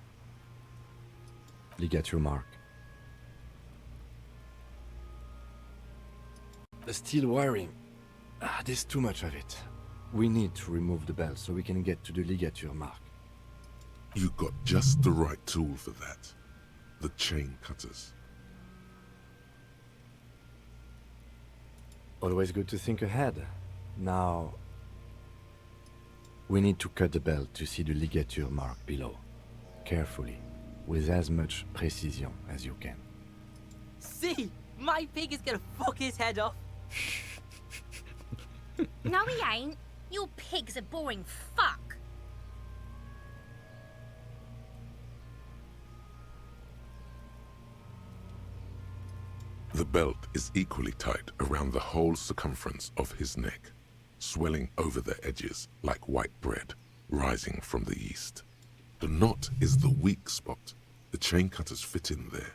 Ligature mark. The steel wiring. There's too much of it. We need to remove the belt so we can get to the ligature mark. You got just the right tool for that. The chain cutters. Always good to think ahead. Now, we need to cut the belt to see the ligature mark below. Carefully, with as much precision as you can. See, my pig is gonna fuck his head off. No, he ain't. Your pig's a boring fuck. The belt is equally tight around the whole circumference of his neck, swelling over the edges like white bread rising from the yeast. The knot is the weak spot. The chain cutters fit in there,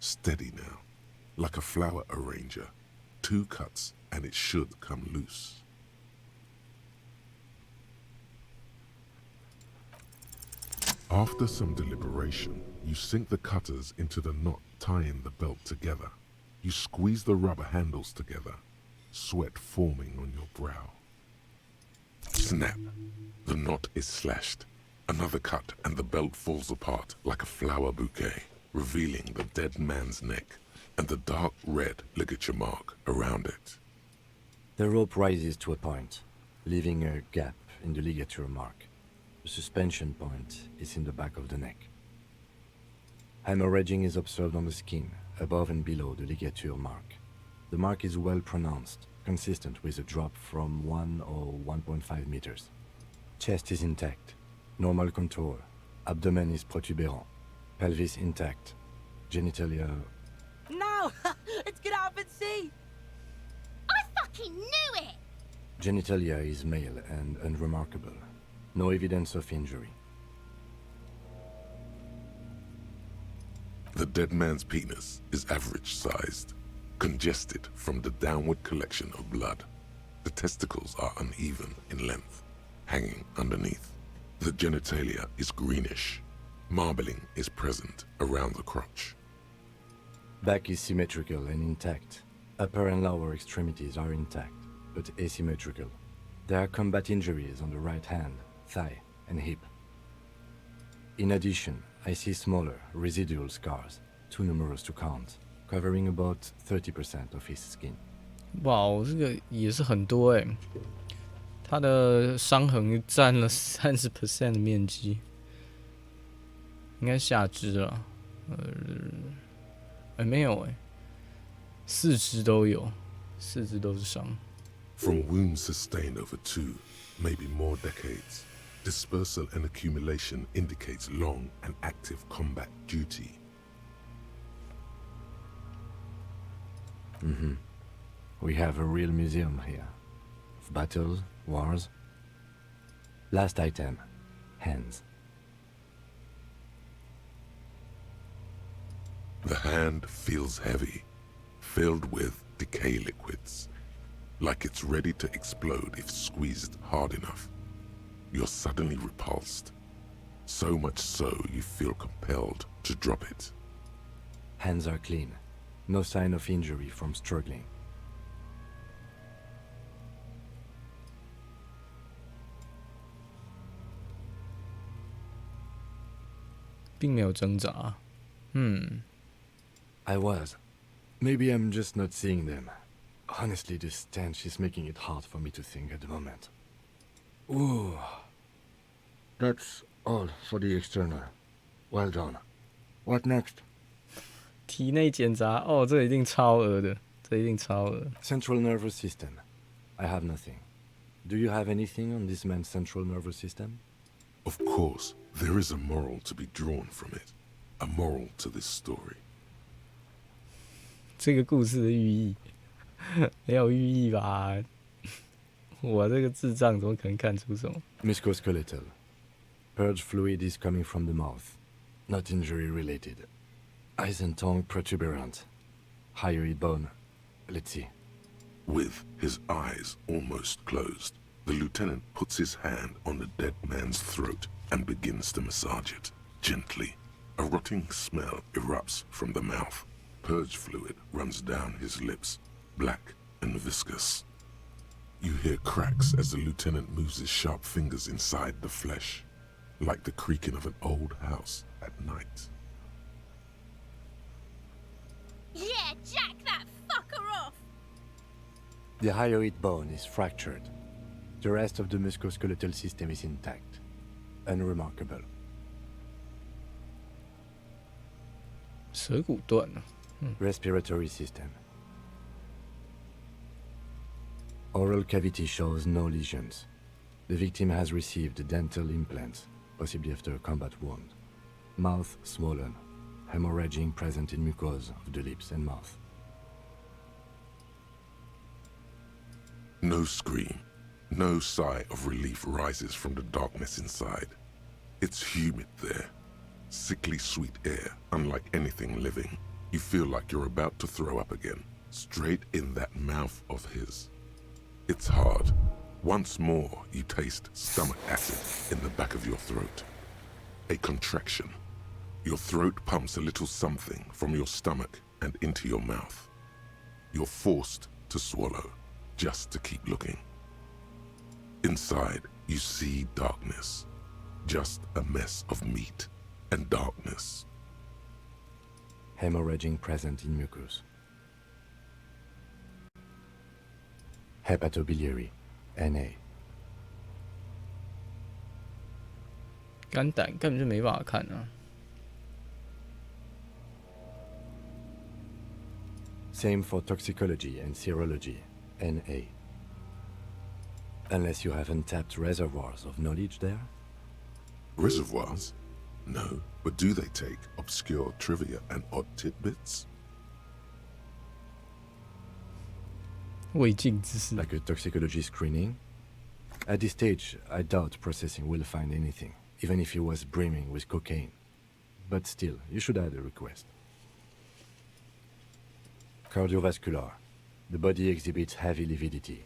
steady now, like a flower arranger. 2 cuts and it should come loose. After some deliberation, you sink the cutters into the knot tying the belt together. You squeeze the rubber handles together, sweat forming on your brow. Snap! The knot is slashed. Another cut and the belt falls apart like a flower bouquet, revealing the dead man's neck and the dark red ligature mark around it. The rope rises to a point, leaving a gap in the ligature mark. The suspension point is in the back of the neck. Hemorrhaging is observed on the skin, above and below the ligature mark. The mark is well pronounced, consistent with a drop from 1 or 1.5 meters. Chest is intact, normal contour. Abdomen is protuberant. Pelvis intact. Genitalia... No! It's gonna happen, see? I fucking knew it! Genitalia is male and unremarkable. No evidence of injury. The dead man's penis is average-sized, congested from the downward collection of blood. The testicles are uneven in length, hanging underneath. The genitalia is greenish. Marbling is present around the crotch. Back is symmetrical and intact. Upper and lower extremities are intact, but asymmetrical. There are combat injuries on the right hand, thigh, and hip. In addition, I see smaller, residual scars, too numerous to count, covering about 30% of his skin. 哇，这个也是很多哎，他的伤痕占了30% 的面积，应该下肢了，没有哎，四肢都有，四肢都是伤。From wounds sustained over 2, maybe more decades, dispersal and accumulation indicates long and active combat duty. We have a real museum here. Of battles, wars. Last item. Hands. The hand feels heavy, filled with decay liquids, like it's ready to explode if squeezed hard enough. You're suddenly repulsed, so much so you feel compelled to drop it. Hands are clean. No sign of injury from struggling. 并没有挣扎。I was. Maybe I'm just not seeing them. Honestly, this stench is making it hard for me to think at the moment. Ooh. That's all for the external. Well done. What next? 体内检查哦，这一定超额的，这一定超额。Central nervous system. I have nothing. Do you have anything on this man's central nervous system? Of course, there is a moral to be drawn from it. A moral to this story. 这个故事的寓意没有寓意吧？我这个智障怎么可能看出什么 Musculoskeletal. Purge fluid is coming from the mouth. Not injury related. Eyes and tongue protuberant. Hyoid bone. Let's see. With his eyes almost closed, the lieutenant puts his hand on the dead man's throat and begins to massage it, gently. A rotting smell erupts from the mouth. Purge fluid runs down his lips, black and viscous. You hear cracks as the lieutenant moves his sharp fingers inside the flesh, like the creaking of an old house at night. Yeah, jack that fucker off! The hyoid bone is fractured. The rest of the musculoskeletal system is intact. Unremarkable. 舌骨断了。 Respiratory system. Oral cavity shows no lesions. The victim has received dental implants, possibly after a combat wound. Mouth swollen. Hemorrhaging present in mucosa of the lips and mouth. No scream, no sigh of relief rises from the darkness inside. It's humid there. Sickly sweet air, unlike anything living. You feel like you're about to throw up again, straight in that mouth of his. It's hard. Once more, you taste stomach acid in the back of your throat. A contraction. Your throat pumps a little something from your stomach and into your mouth. You're forced to swallow, just to keep looking. Inside, you see darkness. Just a mess of meat and darkness. Hemorrhaging present in mucus. Hepatobiliary, NA. 肝胆根本就没办法看啊。 Same for toxicology and serology, NA. Unless you have untapped reservoirs of knowledge there? Reservoirs? No, but do they take obscure trivia and odd tidbits? 未尽之事。 Like a toxicology screening? At this stage, I doubt processing will find anything, even if he was brimming with cocaine. But still, you should add a request. Cardiovascular. The body exhibits heavy lividity.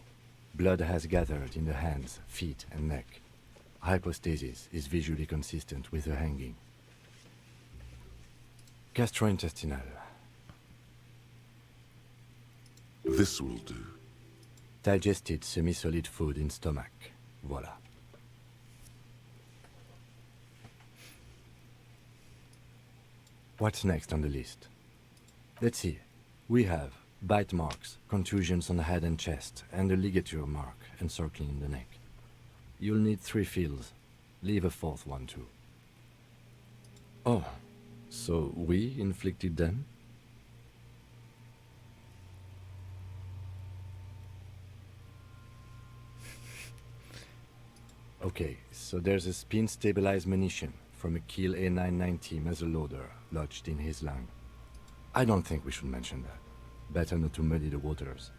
Blood has gathered in the hands, feet, and neck. Hypostasis is visually consistent with the hanging. Gastrointestinal. This will do. Digested semi-solid food in stomach. Voila. What's next on the list? Let's see. We have bite marks, contusions on the head and chest, and a ligature mark encircling the neck. You'll need 3 fields. Leave a 4th one too. Oh, so we inflicted them? Okay, so there's a spin-stabilized munition from a Kiel A990 muzzleloader lodged in his lung. I don't think we should mention that. Better not to muddy the waters.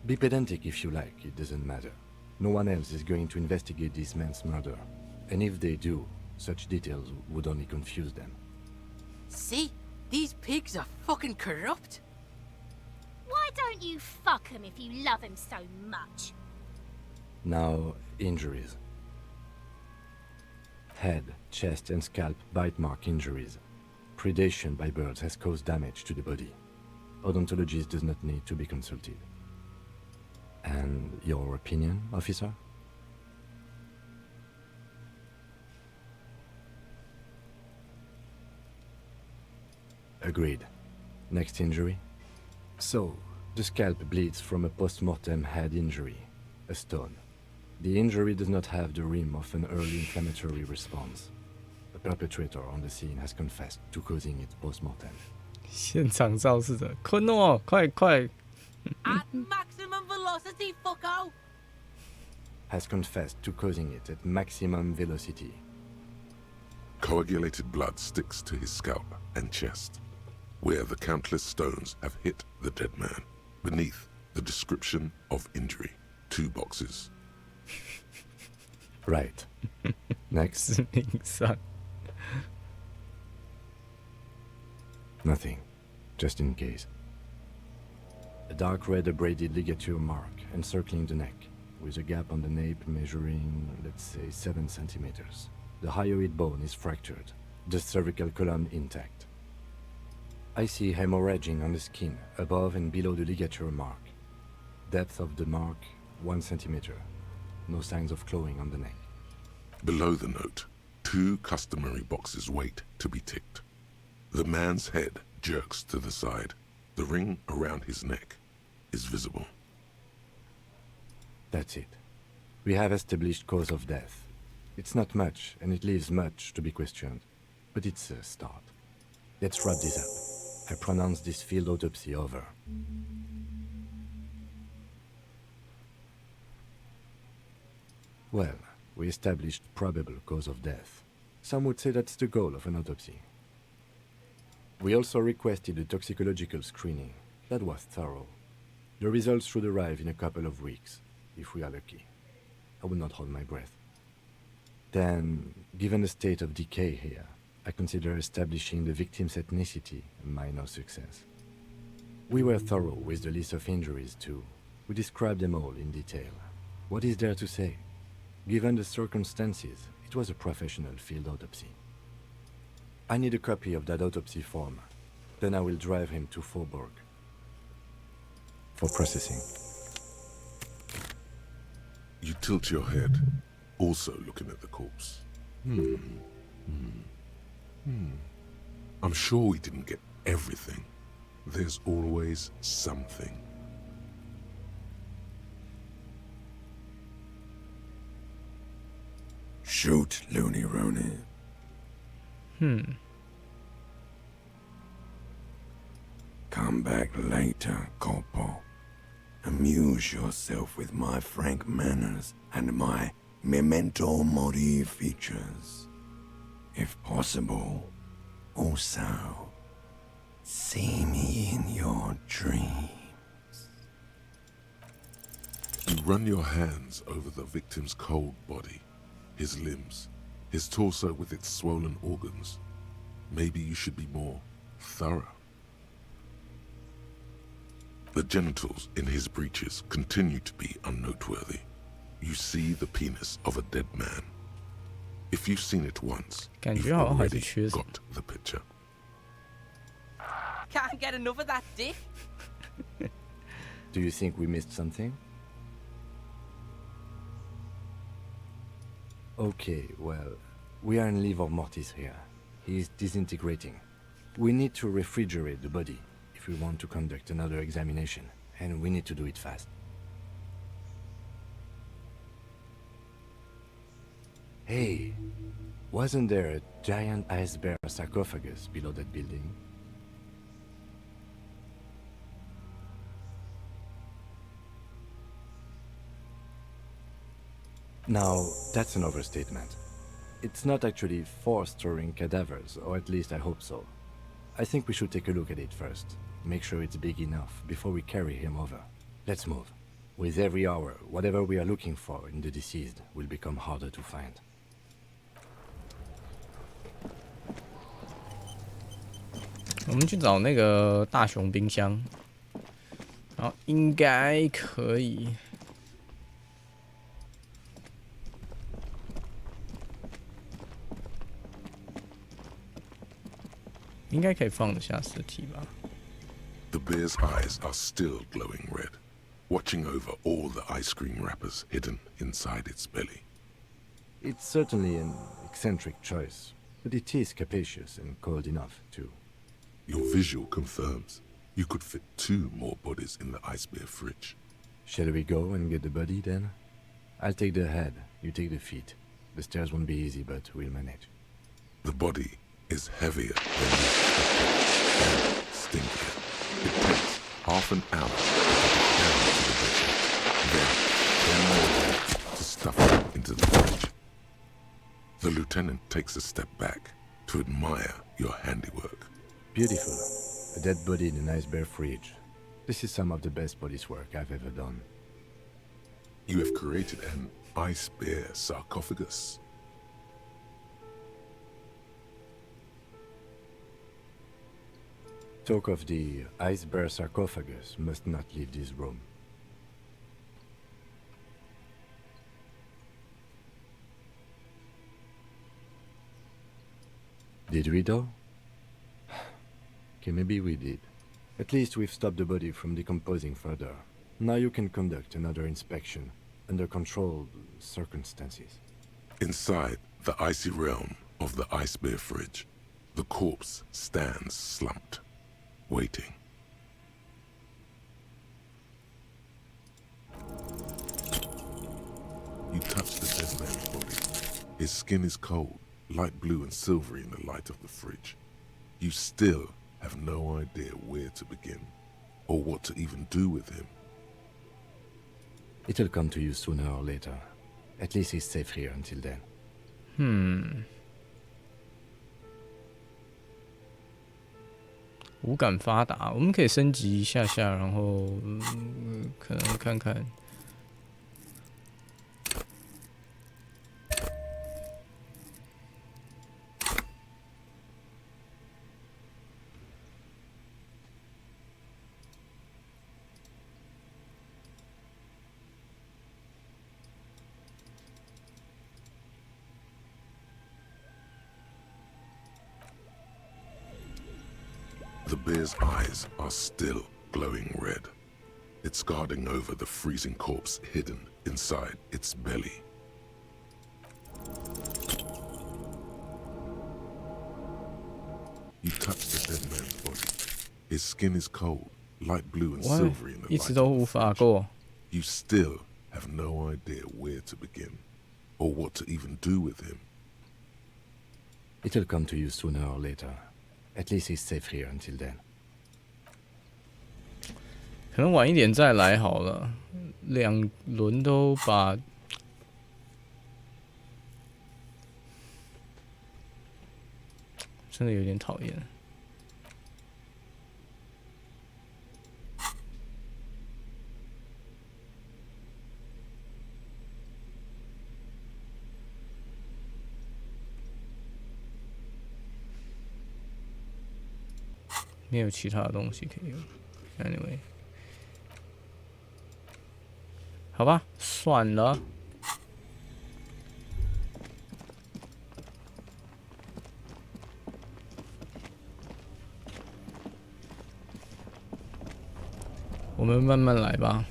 Be pedantic if you like, it doesn't matter. No one else is going to investigate this man's murder. And if they do, such details would only confuse them. See? These pigs are fucking corrupt. Why don't you fuck him if you love him so much? Now, injuries. Head, chest and scalp bite mark injuries. Predation by birds has caused damage to the body. Odontologist does not need to be consulted. And your opinion, officer? Agreed. Next injury? So, the scalp bleeds from a post-mortem head injury, a stone. The injury does not have the rim of an early inflammatory response. The perpetrator on the scene has confessed to causing it post-mortem. 现场肇事者，坤诺，快快！ At maximum velocity, fucko! Has confessed to causing it at maximum velocity. Coagulated blood sticks to his scalp and chest, where the countless stones have hit the dead man. Beneath, the description of injury. 2 boxes. Right. Next. 致命伤。 Nothing. Just in case. A dark red abraded ligature mark encircling the neck, with a gap on the nape measuring, let's say, 7 centimeters. The hyoid bone is fractured, the cervical column intact. I see hemorrhaging on the skin, above and below the ligature mark. Depth of the mark, 1 centimeter. No signs of clawing on the neck. Below the note, 2 customary boxes wait to be ticked. The man's head jerks to the side. The ring around his neck is visible. That's it. We have established cause of death. It's not much, and it leaves much to be questioned. But it's a start. Let's wrap this up. I pronounce this field autopsy over. Well, we established probable cause of death. Some would say that's the goal of an autopsy. We also requested a toxicological screening. That was thorough. The results should arrive in a couple of weeks, if we are lucky. I would not hold my breath. Then, given the state of decay here, I consider establishing the victim's ethnicity a minor success. We were thorough with the list of injuries too. We described them all in detail. What is there to say? Given the circumstances, it was a professional field autopsy. I need a copy of that autopsy form. Then I will drive him to Faubourg for processing. You tilt your head, also looking at the corpse. I'm sure we didn't get everything. There's always something. Shoot, Looney Rooney. Come back later, Corporal. Amuse yourself with my frank manners and my memento mori features. If possible, also, see me in your dreams. You run your hands over the victim's cold body, his limbs, his torso with its swollen organs. Maybe you should be more thorough. The genitals in his breeches continue to be unnoteworthy. You see the penis of a dead man. If you've seen it once, you've already got the picture. Can't get enough of that dick. Do you think we missed something? Okay, well, we are in livor mortis here. He is disintegrating. We need to refrigerate the body if we want to conduct another examination, and we need to do it fast. Hey, wasn't there a giant iceberg sarcophagus below that building? Now, that's an overstatement. It's not actually 4 storing cadavers, or at least I hope so. I think we should take a look at it first. Make sure it's big enough before we carry him over. Let's move. With every hour, whatever we are looking for in the deceased will become harder to find. 我们去找那个大熊冰箱，然后应该可以。应该可以放得下尸体吧。The bear's eyes are still glowing red, watching over all the ice cream wrappers hidden inside its belly. It's certainly an eccentric choice, but it is capacious and cold enough, too. Your visual confirms you could fit 2 more bodies in the ice bear fridge. Shall we go and get the body, then? I'll take the head, you take the feet. The stairs won't be easy, but we'll manage. The body is heavier than you expected and stinkier. It takes half an hour to get it down to the bedroom, then 10 more minutes to stuff it into the fridge. The lieutenant takes a step back to admire your handiwork. Beautiful. A dead body in an ice bear fridge. This is some of the best police work I've ever done. You have created an ice bear sarcophagus. Talk of the ice bear sarcophagus must not leave this room. Did we though? Okay, maybe we did. At least we've stopped the body from decomposing further. Now you can conduct another inspection under controlled circumstances. Inside the icy realm of the ice bear fridge, the corpse stands slumped, waiting. You touch the dead man's body. His skin is cold, light blue and silvery in the light of the fridge. You still have no idea where to begin, or what to even do with him. It'll come to you sooner or later. At least he's safe here until then. 五感发达，我们可以升级一下下，然后可能看看。The bear's eyes are still glowing red. It's guarding over the freezing corpse hidden inside its belly. You touch the dead man's body. His skin is cold, light blue and silvery in the light of the fridge. You still have no idea where to begin, or what to even do with him. It'll come to you sooner or later. At least he's safe here until then. 可能晚一点再来好了，2轮都把。真的有点讨厌。没有其他的东西可以用。Anyway， 好吧，算了。我们慢慢来吧。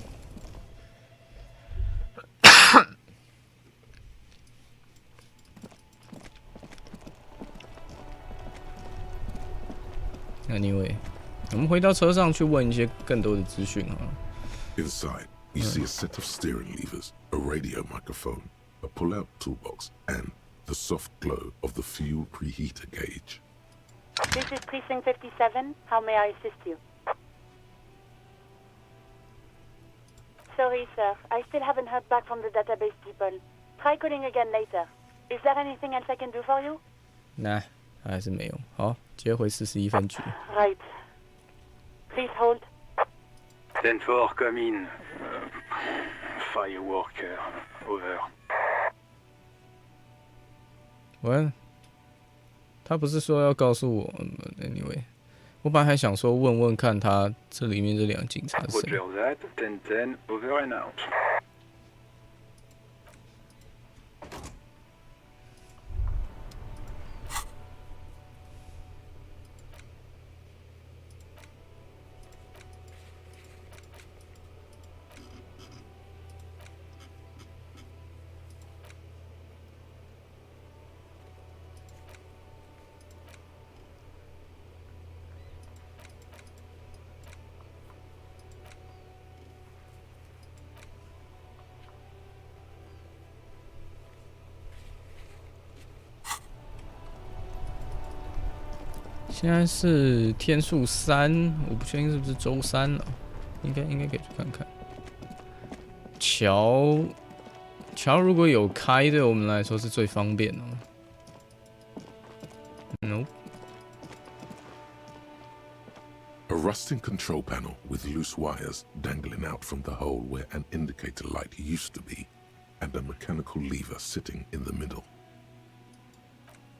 Anyway， 我们回到车上去问一些更多的资讯啊。Inside, you see a set of steering levers, a radio microphone, a pull-out toolbox, and the soft glow of the fuel preheater gauge. This is Precinct 57. How may I assist you? Sorry, sir. I still haven't heard back from the database people. Try calling again later. Is there anything else I can do for you? Nah, 还是没有。好，接回41分局。Right. Please hold. 10-4 come in. Fireworker. Over. 喂，他不是说要告诉我？Anyway， 我本来还想说问问看他这里面这两个警察是谁。Roger that. 10-10. Over and out. 现在是天数3，我不确定是不是周3了，应该可以去看看。桥如果有开，对我们来说是最方便的。Nope. A rusting control panel with loose wires dangling out from the hole where an indicator light used to be, and a mechanical lever sitting in the middle.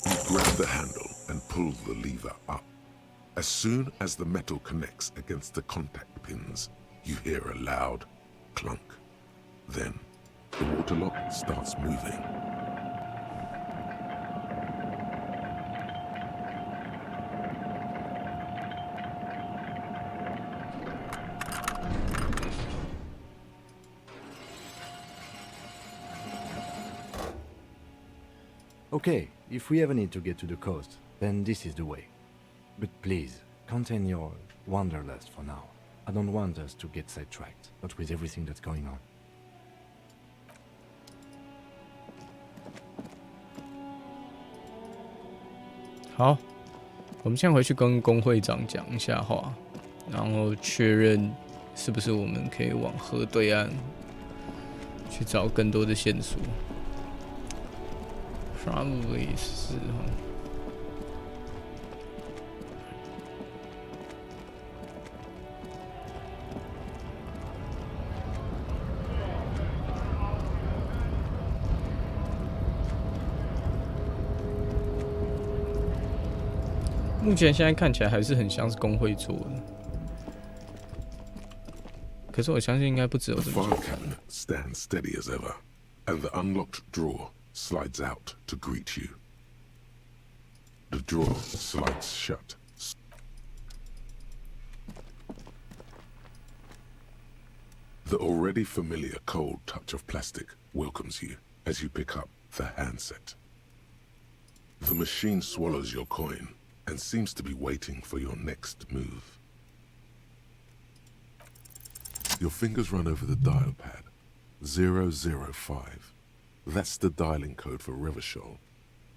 You grab the handle and pull the lever up. As soon as the metal connects against the contact pins, you hear a loud clunk. Then, the water lock starts moving. Okay, if we ever need to get to the coast, then this is the way. But please, contain your wanderlust for now. I don't want us to get sidetracked, not with everything that's going on. 好，我们先回去跟工会长讲一下话，然后确认是不是我们可以往河对岸去找更多的线索。Probably 是哈。目前现在看起来还是很像是工会做的，可是我相信应该不只有 The 这么 file cabinet stands steady as ever, and the unlocked drawer slides out to greet you. The drawer slides shut. The already familiar cold touch of plastic welcomes you as you pick up the handset. The machine swallows your coin and seems to be waiting for your next move. Your fingers run over the dial pad. 005. That's the dialing code for Revachol.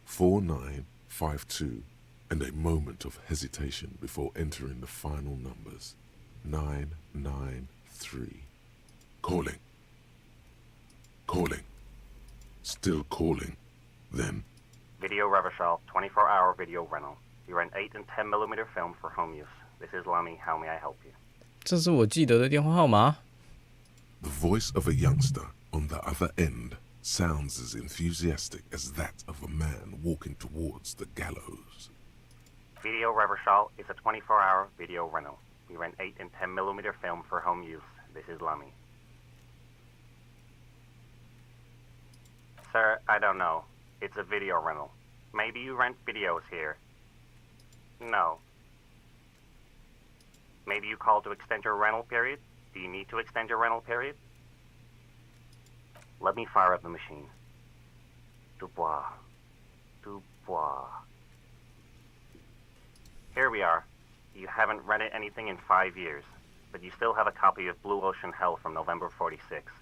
4952. And a moment of hesitation before entering the final numbers. 993. Calling. Calling. Still calling. Then. Video Revachol, 24-hour video rental. You rent 8 and 10mm film for home use. This is Lamy. How may I help you? 这是我记得的电话号码。The voice of a youngster on the other end sounds as enthusiastic as that of a man walking towards the gallows. Video Revachol is a 24-hour video rental. We rent 8 and 10mm film for home use. This is Lamy. Sir, I don't know. It's a video rental. Maybe you rent videos here. No. Maybe you called to extend your rental period? Do you need to extend your rental period? Let me fire up the machine. Dubois. Dubois. Here we are. You haven't rented anything in 5 years, but you still have a copy of Blue Ocean Hell from November '46.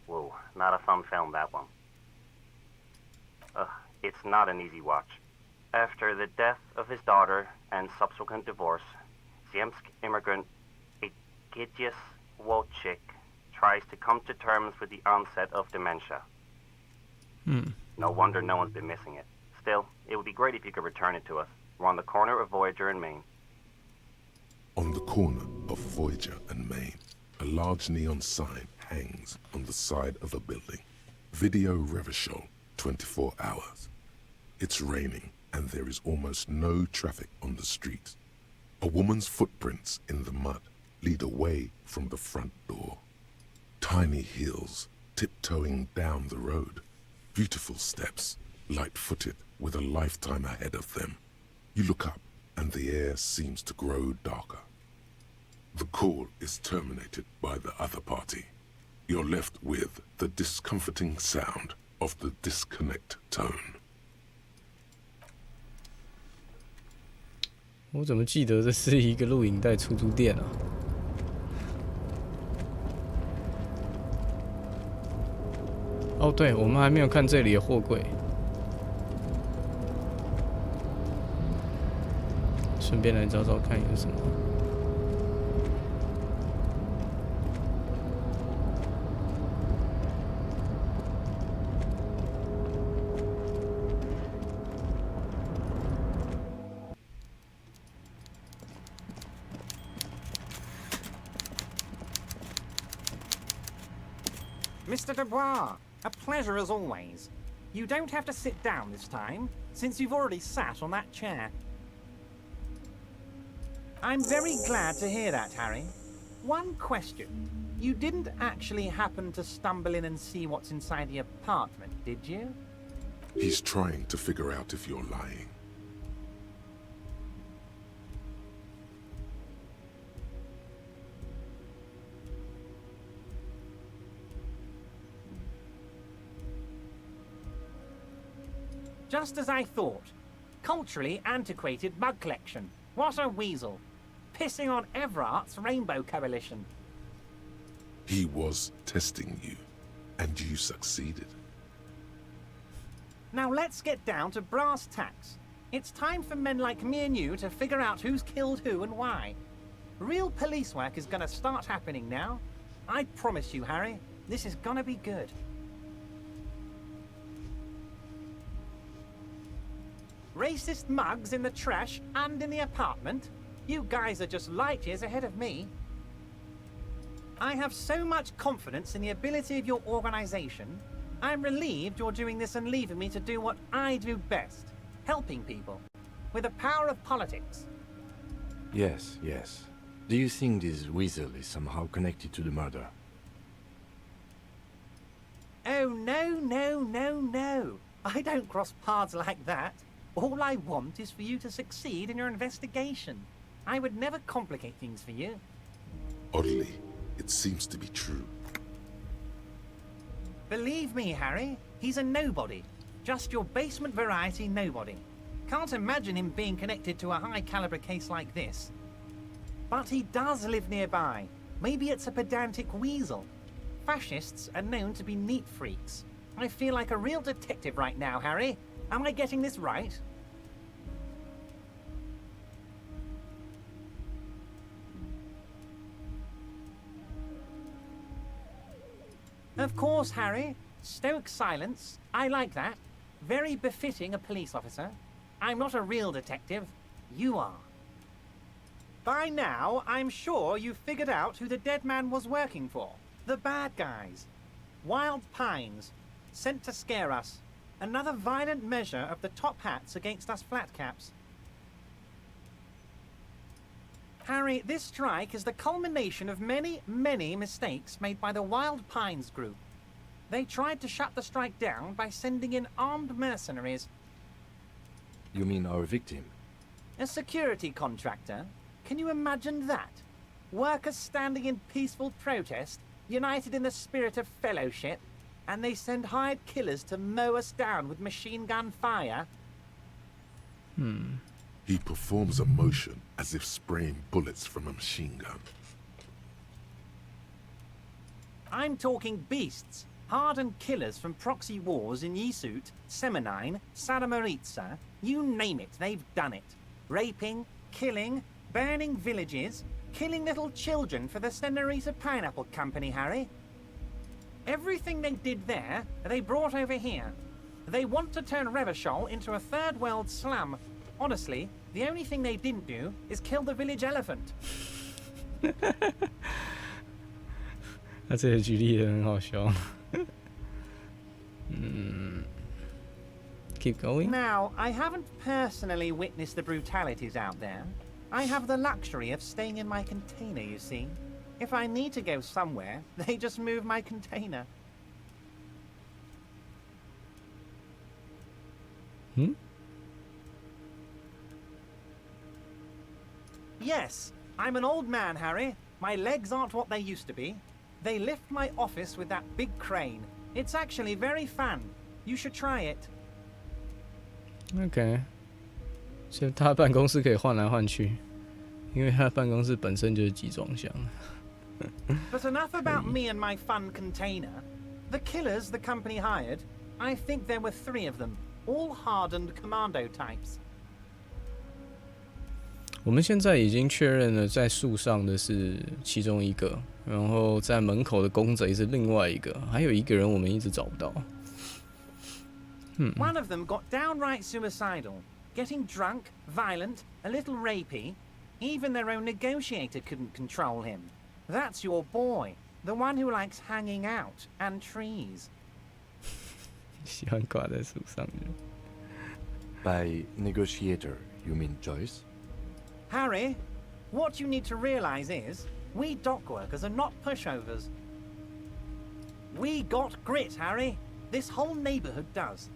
Whoa, not a fun film, that one. It's not an easy watch. After the death of his daughter and subsequent divorce, Ziemsk immigrant Egidius Wojcik tries to come to terms with the onset of dementia. No wonder no one's been missing it. Still, it would be great if you could return it to us. We're on the corner of Voyager and Main. On the corner of Voyager and Main, a large neon sign hangs on the side of a building. Video Revachol, 24 hours. It's raining and there is almost no traffic on the street. A woman's footprints in the mud lead away from the front door. Tiny heels tiptoeing down the road. Beautiful steps, light-footed with a lifetime ahead of them. You look up and the air seems to grow darker. The call is terminated by the other party. You're left with the discomforting sound of the disconnect tone. 我怎么记得这是一个录影带出租店啊？哦，对，我们还没有看这里的货柜，顺便来找找看有什么。Mr. Dubois, a pleasure as always. You don't have to sit down this time, since you've already sat on that chair. I'm very glad to hear that, Harry. One question. You didn't actually happen to stumble in and see what's inside the apartment, did you? He's trying to figure out if you're lying. Just as I thought. Culturally antiquated mug collection. What a weasel. Pissing on Everart's Rainbow Coalition. He was testing you, and you succeeded. Now let's get down to brass tacks. It's time for men like me and you to figure out who's killed who and why. Real police work is gonna start happening now. I promise you, Harry, this is gonna be good. Racist mugs in the trash and in the apartment? You guys are just light years ahead of me. I have so much confidence in the ability of your organization. I'm relieved you're doing this and leaving me to do what I do best. Helping people. With the power of politics. Yes, yes. Do you think this weasel is somehow connected to the murder? Oh, no, no, no, no. I don't cross paths like that. All I want is for you to succeed in your investigation. I would never complicate things for you. Oddly, it seems to be true. Believe me, Harry, he's a nobody. Just your basement variety nobody. Can't imagine him being connected to a high-caliber case like this. But he does live nearby. Maybe it's a pedantic weasel. Fascists are known to be neat freaks. I feel like a real detective right now, Harry. Am I getting this right? Of course, Harry. Stoic silence. I like that. Very befitting a police officer. I'm not a real detective. You are. By now, I'm sure you've figured out who the dead man was working for. The bad guys. Wild Pines. Sent to scare us. Another violent measure of the top hats against us flatcaps. Harry, this strike is the culmination of many, many mistakes made by the Wild Pines group. They tried to shut the strike down by sending in armed mercenaries. You mean our victim? A security contractor? Can you imagine that? Workers standing in peaceful protest, united in the spirit of fellowship, and they send hired killers to mow us down with machine gun fire? He performs a motion as if spraying bullets from a machine gun. I'm talking beasts, hardened killers from proxy wars in Yisut, Semenine, Saramoritsa, you name it, they've done it. Raping, killing, burning villages, killing little children for the Senorita Pineapple Company, Harry. Everything they did there, they brought over here. They want to turn Revachol into a third world slum. Honestly, the only thing they didn't do is kill the village elephant. 他这个举例也很好笑。Keep going. Now, I haven't personally witnessed the brutalities out there. I have the luxury of staying in my container, you see. If I need to go somewhere, they just move my container. Yes, I'm an old man, Harry. My legs aren't what they used to be. They lift my office with that big crane. It's actually very fun. You should try it. OK， 所以他的办公室可以换来换去，因为他的办公室本身就是集装箱。But enough about me and my fun container. The killers the company hired, I think there were 3 of them, all hardened commando types. 我们现在已经确认了，在树上的是其中一个，然后在门口的公贼是另外一个，还有一个人我们一直找不到。One of them got downright suicidal, getting drunk, violent, a little rapey. Even their own negotiator couldn't control him. That's your boy, the one who likes hanging out and trees. 喜欢挂在树上的。By negotiator, you mean Joyce? Harry, what you need to realize is, we dock workers are not pushovers. We got grit, Harry. This whole neighborhood does.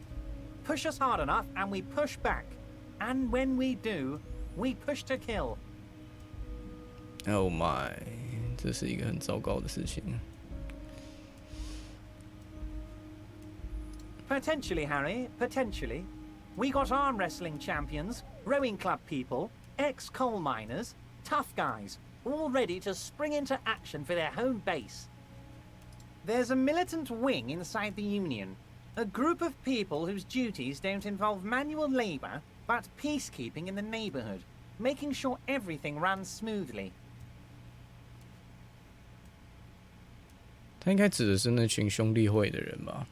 Push us hard enough and we push back. And when we do, we push to kill. Oh my， 这是一个很糟糕的事情。Potentially, Harry, potentially. We got arm wrestling champions, rowing club people, ex-coal miners, tough guys, all ready to spring into action for their home base. There's a militant wing inside the Union, a group of people whose duties don't involve manual labor, but peacekeeping in the neighborhood, making sure everything runs smoothly. 他应该指的是那群兄弟会的人吧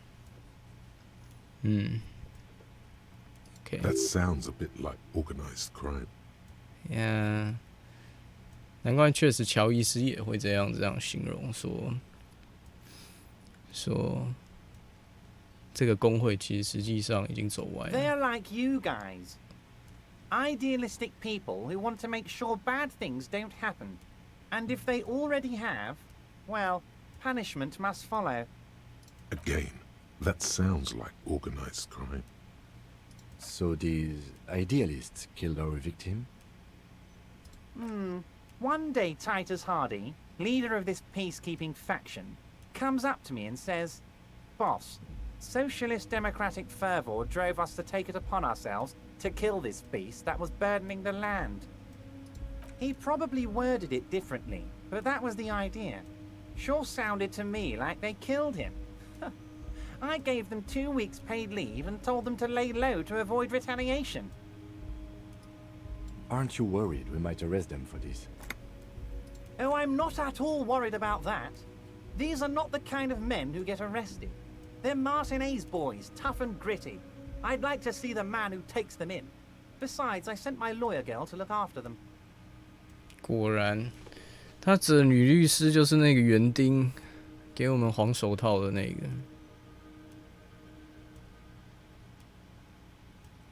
？Okay. That sounds a bit like organized crime. Yeah. 难怪确实乔伊斯也会这样形容说这个工会其实实际上已经走歪了。 They're like you guys. Idealistic people who want to make sure bad things don't happen. And if they already have, well, punishment must follow. Again, that sounds like organized crime. So these idealists killed our victim? One day Titus Hardy, leader of this peacekeeping faction, comes up to me and says, "Boss, socialist democratic fervor drove us to take it upon ourselves to kill this beast that was burdening the land." He probably worded it differently, but that was the idea. Sure sounded to me like they killed him. I gave them 2 weeks paid leave and told them to lay low to avoid retaliation. Aren't you worried we might arrest them for this? Oh, I'm not at all worried about that. These are not the kind of men who get arrested. They're Martinez boys, tough and gritty. I'd like to see the man who takes them in. Besides, I sent my lawyer girl to look after them. 果然，他指的女律师就是那个园丁给我们黄手套的那个。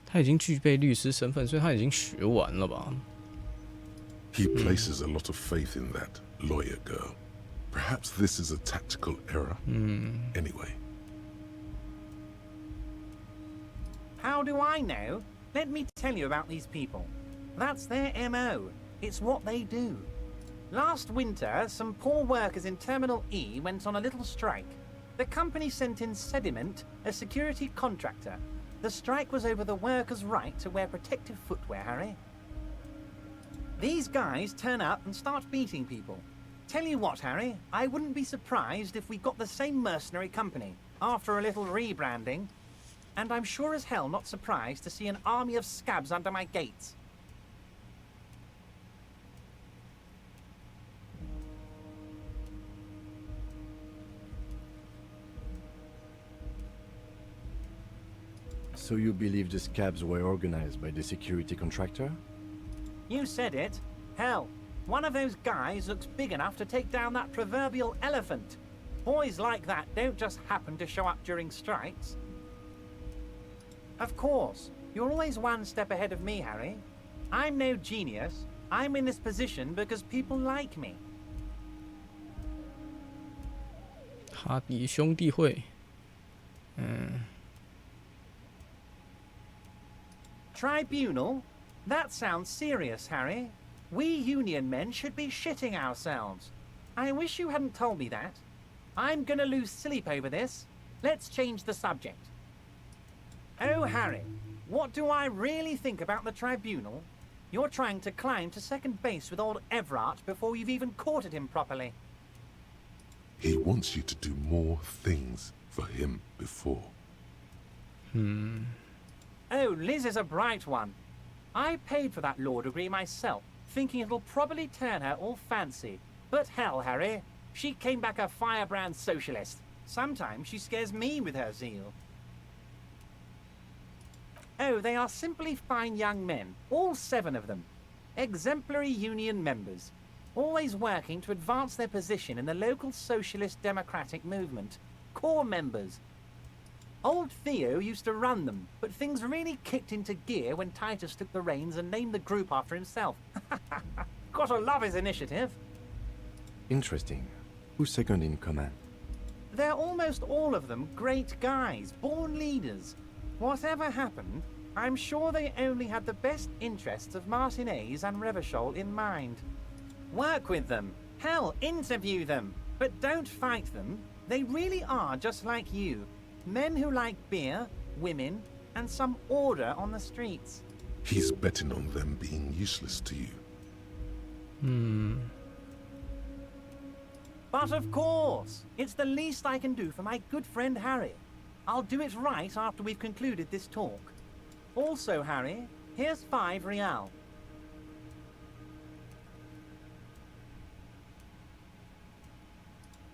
他已经具备律师身份，所以他已经学完了吧？ He places a lot of faith in that lawyer girl. Perhaps this is a tactical error. Anyway. How do I know? Let me tell you about these people. That's their MO. It's what they do. Last winter, some poor workers in Terminal E went on a little strike. The company sent in Sediment, a security contractor. The strike was over the workers' right to wear protective footwear, Harry. These guys turn up and start beating people. Tell you what, Harry, I wouldn't be surprised if we got the same mercenary company after a little rebranding. And I'm sure as hell not surprised to see an army of scabs under my gates. So you believe the scabs were organized by the security contractor? You said it. Hell, one of those guys looks big enough to take down that proverbial elephant. Boys like that don't just happen to show up during strikes. Of course, you're always one step ahead of me, Harry. I'm no genius. I'm in this position because people like me. 哈迪兄弟会，Tribunal? That sounds serious, Harry. We union men should be shitting ourselves. I wish you hadn't told me that. I'm gonna lose sleep over this. Let's change the subject. Oh, Harry, what do I really think about the tribunal? You're trying to climb to second base with old Everard before you've even courted him properly. He wants you to do more things for him before. Oh, Liz is a bright one. I paid for that law degree myself, thinking it'll probably turn her all fancy. But hell, Harry, she came back a firebrand socialist. Sometimes she scares me with her zeal. Oh, they are simply fine young men, all 7 of them. Exemplary union members, always working to advance their position in the local socialist democratic movement. Core members. Old Theo used to run them, but things really kicked into gear when Titus took the reins and named the group after himself. Gotta love his initiative. Interesting. Who's second in command? They're almost all of them great guys, born leaders. Whatever happened, I'm sure they only had the best interests of Martinez and Revachol in mind. Work with them. Hell, interview them. But don't fight them. They really are just like you. Men who like beer, women, and some order on the streets. He's betting on them being useless to you. But of course, it's the least I can do for my good friend Harry. I'll do it right after we've concluded this talk. Also, Harry, here's 5 real.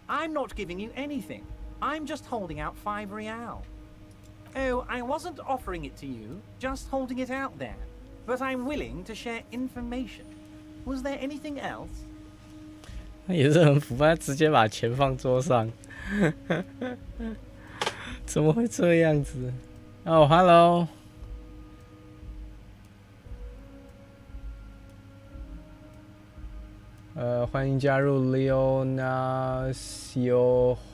I'm not giving you anything. I'm just holding out 5 real. Oh, I wasn't offering it to you, just holding it out there. But I'm willing to share information. Was there anything else? 他也是很腐败，直接把钱放桌上，怎么会这样子？哦 ，Hello， 欢迎加入 Leonasio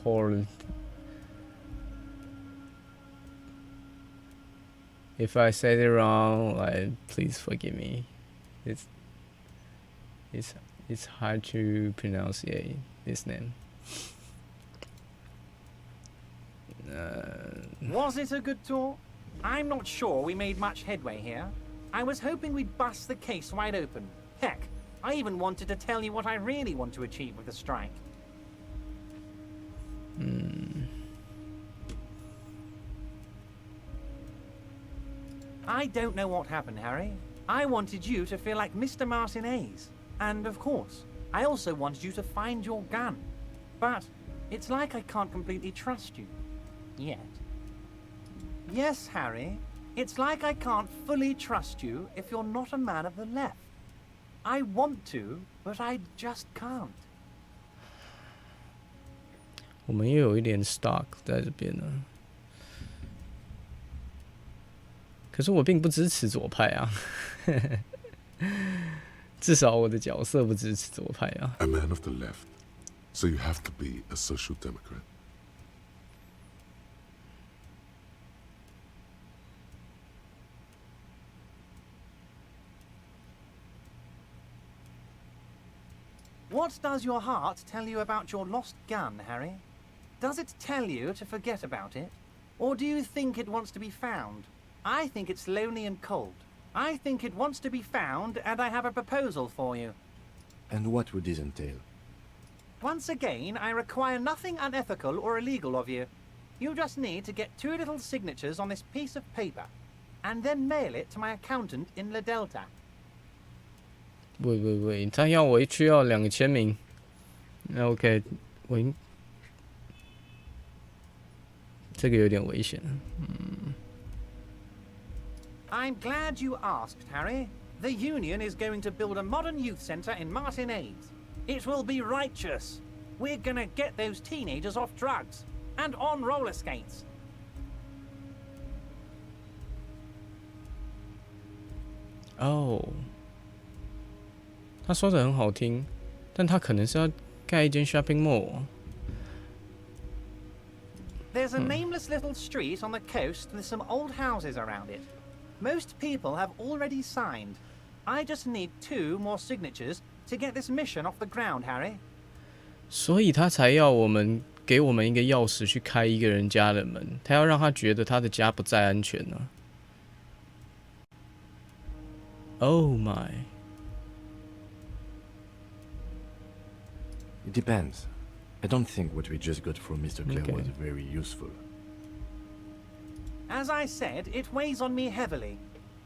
Hall。If I said it wrong, like, please forgive me. It's hard to pronounce this name. Was it a good talk? I'm not sure we made much headway here. I was hoping we'd bust the case wide open. Heck, I even wanted to tell you what I really want to achieve with the strike. I don't know what happened, Harry. I wanted you to feel like Mr. Martinez. And of course, I also wanted you to find your gun. But it's like I can't completely trust you. Yet. Yes, Harry. It's like I can't fully trust you if you're not a man of the left. I want to, but I just can't. 我们又有一点 stock 在这边呢。可是我并不支持左派啊，至少我的角色不支持左派啊。A man of the left, so you have to be a social democrat. What does your heart tell you about your lost gun, Harry? Does it tell you to forget about it? Or do you think it wants to be found? I think it's lonely and cold. I think it wants to be found, and I have a proposal for you. And what would this entail? Once again, I require nothing unethical or illegal of you. You just need to get 2 little signatures on this piece of paper, and then mail it to my accountant in La Delta. 喂，他要我需要2个签名。那 OK， 这个有点危险。I'm glad you asked, Harry. The Union is going to build a modern youth centre in Martinez. It will be righteous. We're gonna get those teenagers off drugs and on roller skates. Oh. 他说的很好听，但他可能是要盖一间 shopping mall。There's a nameless little street on the coast with some old houses around it. Most people have already signed. I just need 2 more signatures to get this mission off the ground, Harry. 所以他才要给我们一个钥匙去开一个人家的门，他要让他觉得他的家不再安全了。Oh my. It depends. I don't think what we just got from Mr. Clare was very useful. As I said, it weighs on me heavily.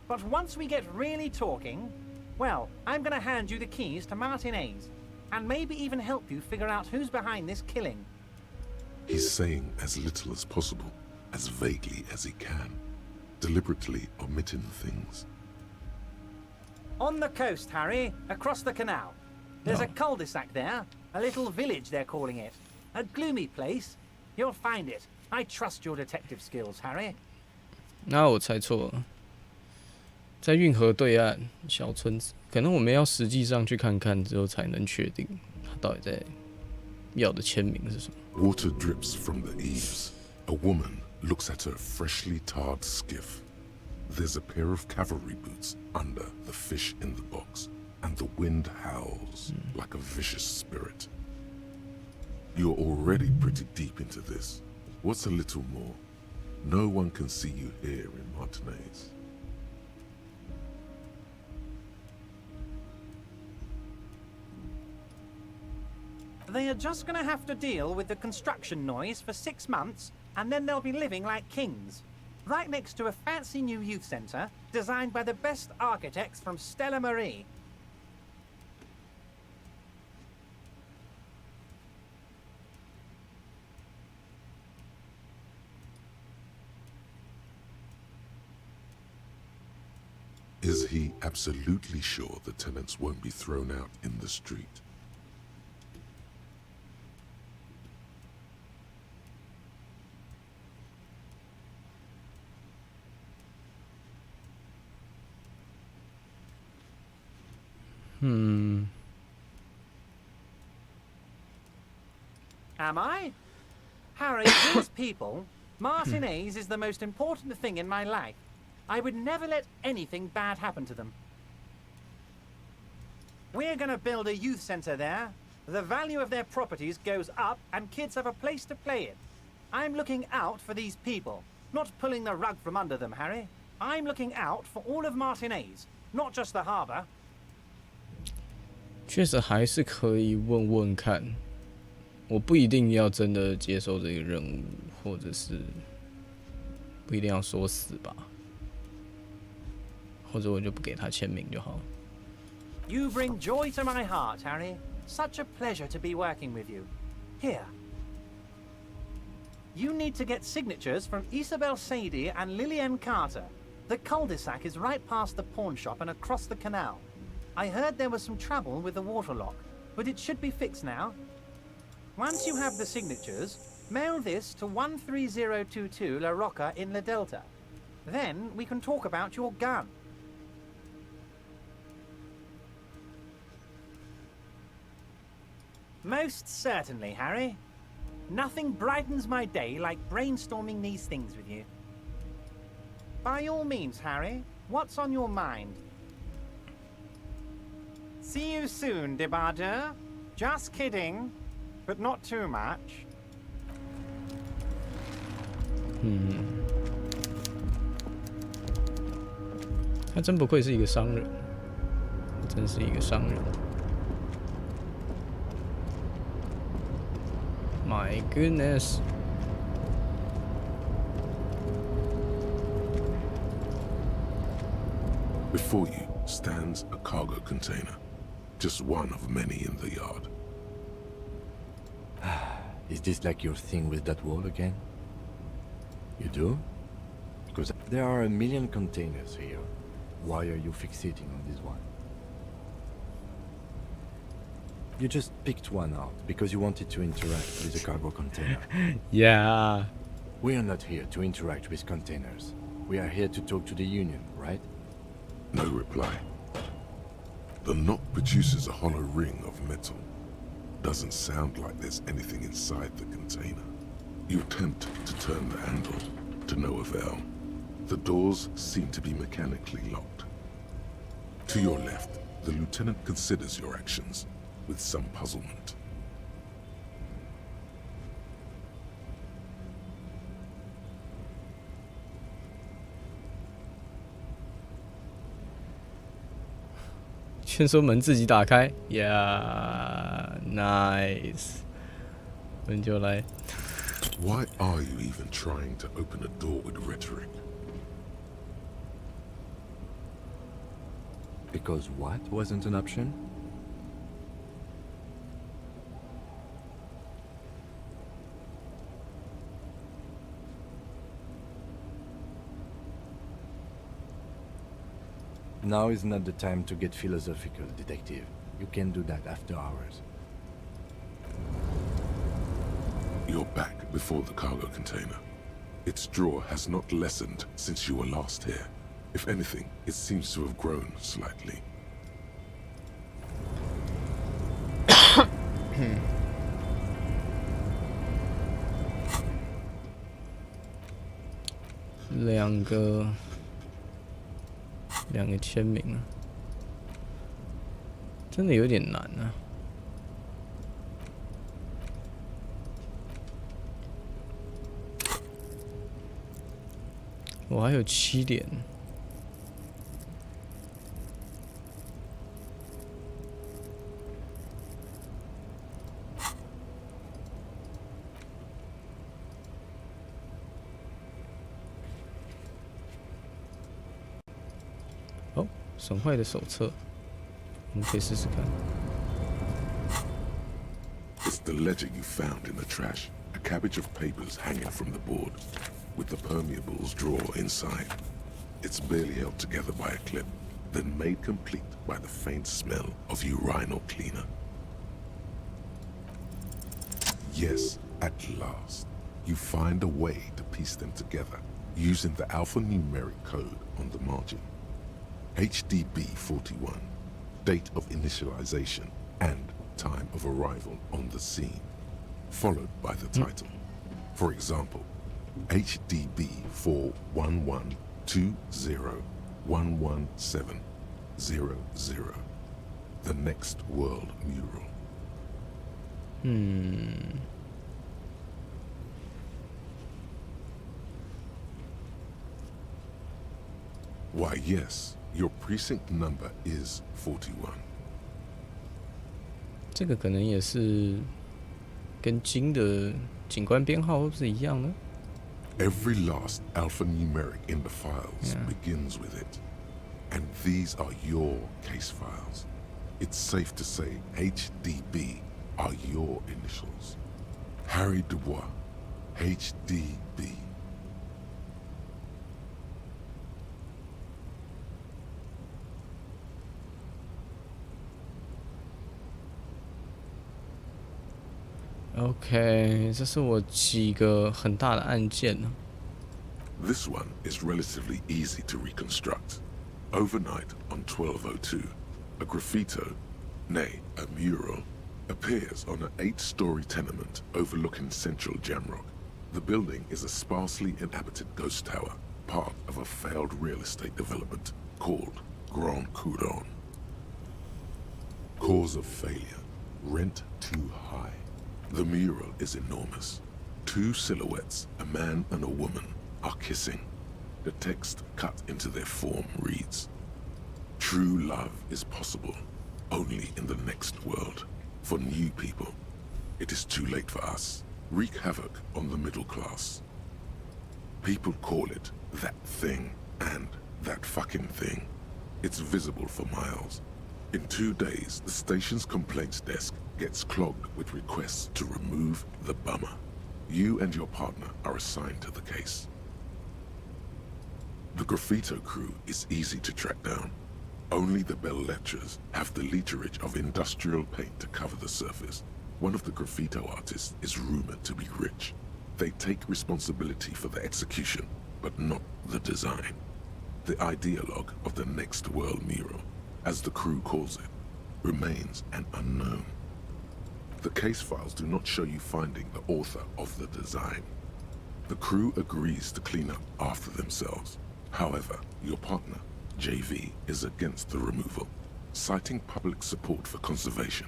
But once we get really talking, well, I'm gonna hand you the keys to Martinez, and maybe even help you figure out who's behind this killing. He's saying as little as possible, as vaguely as he can, deliberately omitting things. On the coast, Harry, across the canal. There's a cul-de-sac there, a little village they're calling it. A gloomy place. You'll find it. I trust your detective skills, Harry. 那我猜错了，在运河对岸小村子，可能我们要实际上去看看之后才能确定他到底在要的签名是什么。Water drips from the eaves. A woman looks at her freshly tarred skiff. There's a pair of cavalry boots under the fish in the box, and the wind howls like a vicious spirit. You're already pretty deep into this. What's a little more? No one can see you here in Martinez. They are just gonna have to deal with the construction noise for 6 months, and then they'll be living like kings. Right next to a fancy new youth centre, designed by the best architects from Stella Marie. Is he absolutely sure the tenants won't be thrown out in the street? Am I? Harry, these people, Martinez is the most important thing in my life. I would never let anything bad happen to them. We're gonna build a youth centre there. The value of their properties goes up and kids have a place to play in. I'm looking out for these people, not pulling the rug from under them, Harry. I'm looking out for all of Martinez, not just the harbour. 确实还是可以问问看，我不一定要真的接受这个任务，或者是不一定要说死吧，或者我就不给他签名就好。You bring joy to my heart, Harry. Such a pleasure to be working with you. Here. You need to get signatures from Isabel Sadie and Lillian Carter. The cul-de-sac is right past the pawn shop and across the canal. I heard there was some trouble with the water lock, but it should be fixed now. Once you have the signatures, mail this to 13022 La Rocca in La Delta. Then we can talk about your gun. Most certainly, Harry. Nothing brightens my day like brainstorming these things with you. By all means, Harry, what's on your mind? See you soon, Debardeur. Just kidding, but not too much. 嗯，他真不愧是一个商人，真是一个商人。My goodness！ Before you stands a cargo container, just one of many in the yard. Is this like your thing with that wall again? You do? Because there are a million containers here. Why are you fixating on this one? You just picked one out because you wanted to interact with a cargo container. Yeah. We are not here to interact with containers. We are here to talk to the Union, right? No reply. The knock produces a hollow ring of metal. Doesn't sound like there's anything inside the container. You attempt to turn the handle, to no avail. The doors seem to be mechanically locked. To your left, the lieutenant considers your actions with some puzzlement. "劝说门自己打开 ，Yeah, nice。我们就来。Why are you even trying to open a door with rhetoric? Because what wasn't an option? Now is not the time to get philosophical, detective. You can do that after hours. You're back before the cargo container. Its drawer has not lessened since you were last here. If anything, it seems to have grown slightly. 两个签名啊，真的有点难啊。我还有7点。哦，损坏的手册，我们可以试试看。It's the ledger you found in the trash. A cabbage of papers hanging from the board, with the permeables drawer inside. It's barely held together by a clip, then made complete by the faint smell of urinal cleaner. Yes, at last, you find a way to piece them together using the alphanumeric code on the margin. HDB41, date of initialization and time of arrival on the scene, followed by the title. For example, HDB 41120111700, the next world mural. Why, yes, your precinct number is 41. 这个可能也是跟金的警官编号会不会一样呢？ Every last alphanumeric in the files begins with it. And these are your case files. It's safe to say HDB are your initials. Harry Dubois, HDB. OK， 这是我几个很大的案件呢。This one is relatively easy to reconstruct. Overnight on 1202, a graffito, nay, a mural, appears on an 8-story tenement overlooking central Jamrock. The building is a sparsely inhabited ghost tower, part of a failed real estate development called Grand Coudon. Cause of failure, rent too high. The mural is enormous. 2 silhouettes, a man and a woman, are kissing. The text cut into their form reads, True love is possible only in the next world. For new people, it is too late for us. Wreak havoc on the middle class. People call it that thing and that fucking thing. It's visible for miles. In 2 days, the station's complaints desk gets clogged with requests to remove the bummer. You and your partner are assigned to the case. The graffito crew is easy to track down. Only the bell lectures have the literage of industrial paint to cover the surface. One of the graffito artists is rumored to be rich. They take responsibility for the execution, but not the design. The ideologue of the next world mural, as the crew calls it, remains an unknown. The case files do not show you finding the author of the design. The crew agrees to clean up after themselves. However, your partner, JV, is against the removal, citing public support for conservation.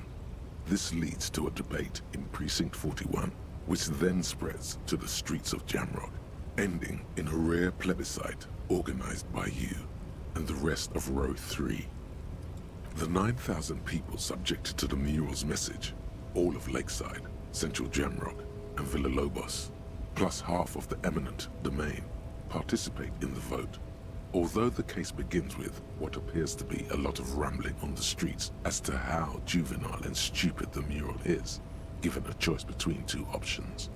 This leads to a debate in Precinct 41, which then spreads to the streets of Jamrock, ending in a rare plebiscite organized by you and the rest of Row 3. The 9,000 people subjected to the mural's message, all of Lakeside, Central Jamrock, and Villalobos, plus half of the eminent domain, participate in the vote. Although the case begins with what appears to be a lot of rambling on the streets as to how juvenile and stupid the mural is, given a choice between two options.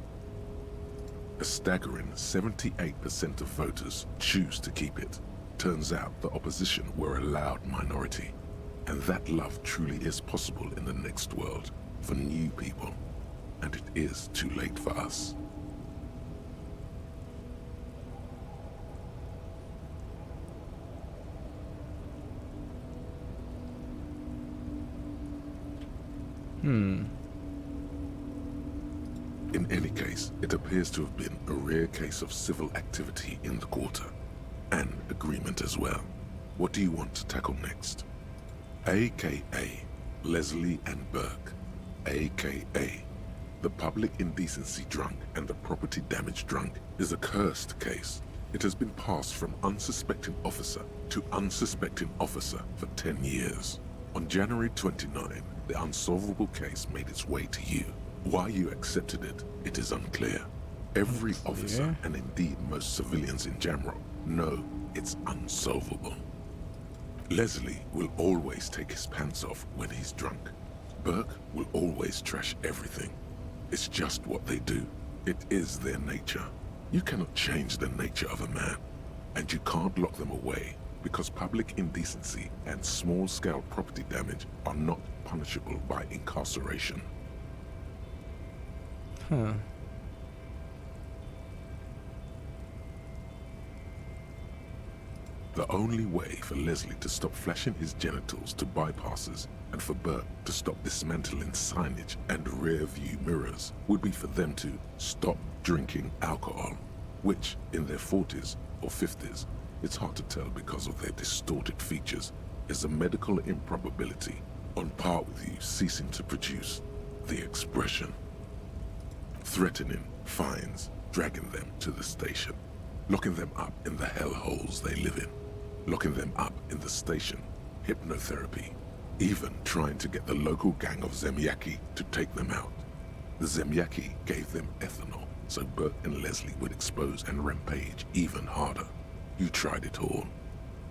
A staggering 78% of voters choose to keep it. Turns out the opposition were a loud minority, and that love truly is possible in the next world for new people, and it is too late for us. In any case, it appears to have been a rare case of civil activity in the quarter, and agreement as well. What do you want to tackle next? AKA Leslie and Burke, AKA the public indecency drunk and the property damage drunk, is a cursed case. It has been passed from unsuspecting officer to unsuspecting officer for 10 years. On January 29, the unsolvable case made its way to you. Why you accepted it, it is unclear. Every officer, and indeed most civilians in Jamrock, know it's unsolvable. Leslie will always take his pants off when he's drunk. Burke will always trash everything. It's just what they do. It is their nature. You cannot change the nature of a man, and you can't lock them away because public indecency and small-scale property damage are not punishable by incarceration. The only way for Leslie to stop flashing his genitals to bypassers and for Burke to stop dismantling signage and rear-view mirrors would be for them to stop drinking alcohol, which, in their 40s or 50s, it's hard to tell because of their distorted features, is a medical improbability on par with you ceasing to produce the expression. Threatening fines, dragging them to the station, locking them up in the hellholes they live in, locking them up in the station, hypnotherapy, even trying to get the local gang of Zemyaki to take them out. The Zemyaki gave them ethanol, so Burke and Leslie would expose and rampage even harder. You tried it all,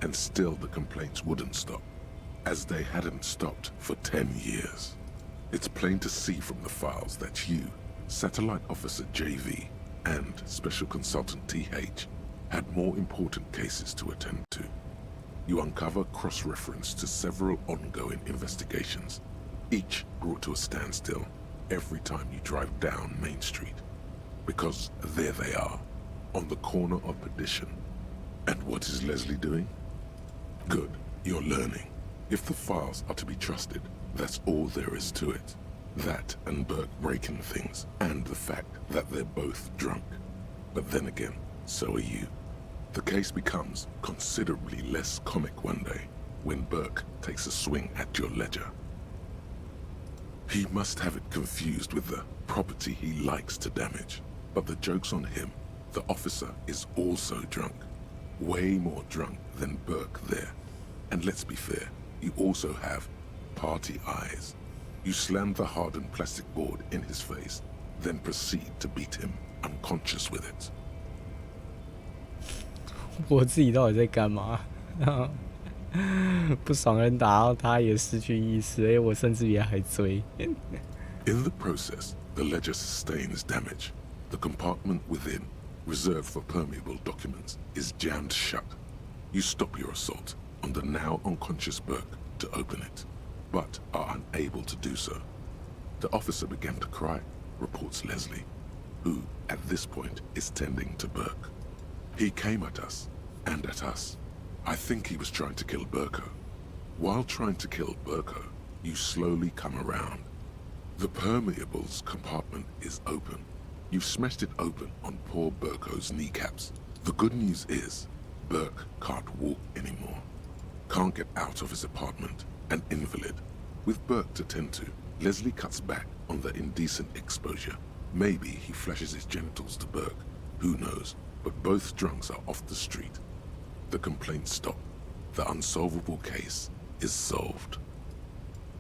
and still the complaints wouldn't stop, as they hadn't stopped for 10 years. It's plain to see from the files that you, Satellite Officer JV, and Special Consultant TH had more important cases to attend to. You uncover cross-reference to several ongoing investigations, each brought to a standstill every time you drive down Main Street. Because there they are, on the corner of Perdition. And what is Leslie doing? Good, you're learning. If the files are to be trusted, that's all there is to it. That and Burke breaking things, and the fact that they're both drunk. But then again, so are you. The case becomes considerably less comic one day when Burke takes a swing at your ledger. He must have it confused with the property he likes to damage. But the joke's on him. The officer is also drunk. Way more drunk than Burke there. And let's be fair, you also have party eyes. You slam the hardened plastic board in his face, then proceed to beat him unconscious with it. 我自己到底在干嘛？不爽人打到他也失去意识，我甚至也还追。In the process, the ledger sustains damage. The compartment within, reserved for permeable documents, is jammed shut. You stop your assault on the now unconscious Burke to open it, but are unable to do so. The officer began to cry, reports Leslie, who, at this point, is tending to Burke. He came at us, and at us. I think he was trying to kill Burko. While trying to kill Burko, you slowly come around. The permeables compartment is open. You've smashed it open on poor Burko's kneecaps. The good news is, Burke can't walk anymore. Can't get out of his apartment, an invalid. With Burke to tend to, Leslie cuts back on the indecent exposure. Maybe he flashes his genitals to Burke. Who knows? But both drunks are off the street. The complaints stop. The unsolvable case is solved.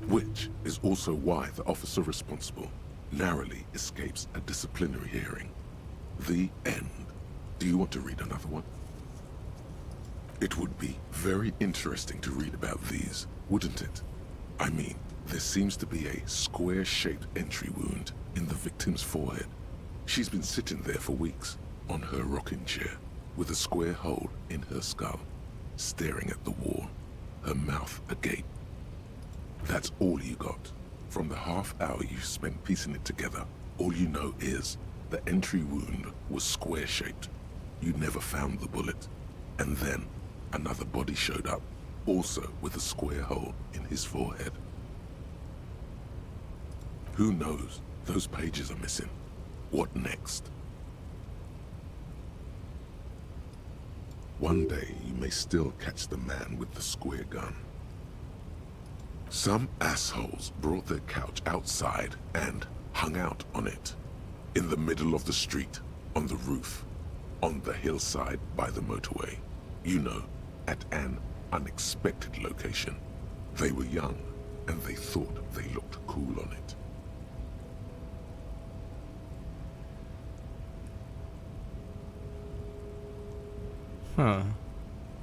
Which is also why the officer responsible narrowly escapes a disciplinary hearing. The end. Do you want to read another one? It would be very interesting to read about these, wouldn't it? I mean, there seems to be a square-shaped entry wound in the victim's forehead. She's been sitting there for weeks, on her rocking chair, with a square hole in her skull, staring at the wall, her mouth agape. That's all you got. From the half hour you spent piecing it together, all you know is the entry wound was square-shaped. You never found the bullet. And then another body showed up, also with a square hole in his forehead. Who knows? Those pages are missing. What next? One day you may still catch the man with the square gun. Some assholes brought their couch outside and hung out on it. In the middle of the street, on the roof, on the hillside by the motorway. You know, at an unexpected location. They were young, and they thought they looked cool on it. Huh.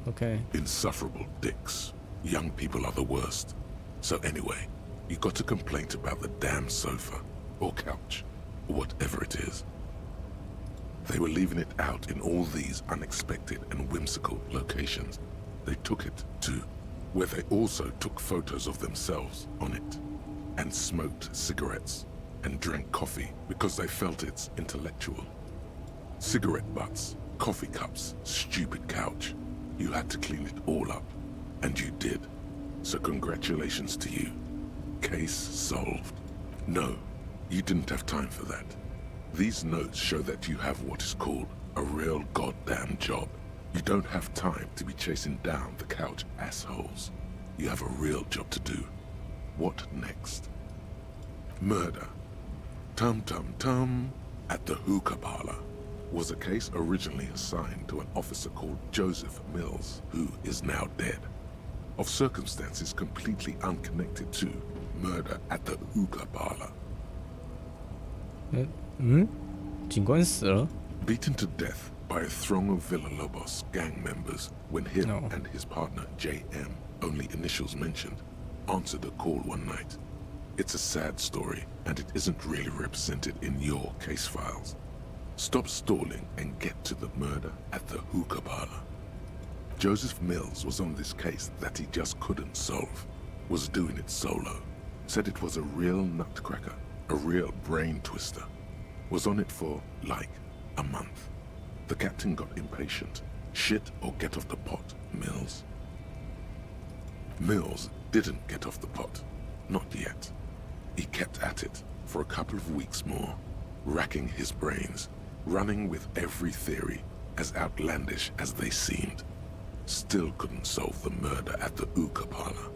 Okay. Insufferable dicks. Young people are the worst. So anyway, you got a complaint about the damn sofa, or couch, or whatever it is. They were leaving it out in all these unexpected and whimsical locations. They took it to where they also took photos of themselves on it, and smoked cigarettes, and drank coffee because they felt it's intellectual. Cigarette butts, coffee cups, stupid couch. You had to clean it all up, and you did. So congratulations to you. Case solved. No, you didn't have time for that. These notes show that you have what is called a real goddamn job. You don't have time to be chasing down the couch assholes. You have a real job to do. What next? Murder. Tum tum tum. At the hookah parlor was a case originally assigned to an officer called Joseph Mills, who is now dead, of circumstances completely unconnected to murder at the hookah parlor. 警官死了 Beaten to death by a throng of Villalobos gang members when him and his partner J.M., only initials mentioned, answered a call one night. It's a sad story, and it isn't really represented in your case files. Stop stalling and get to the murder at the hookah parlor. Joseph Mills was on this case that he just couldn't solve, was doing it solo, said it was a real nutcracker, a real brain twister, was on it for, like, a month. The captain got impatient. Shit or get off the pot, Mills. Mills didn't get off the pot. Not yet. He kept at it for a couple of weeks more, racking his brains, running with every theory, as outlandish as they seemed. Still couldn't solve the murder at the hookah parlor.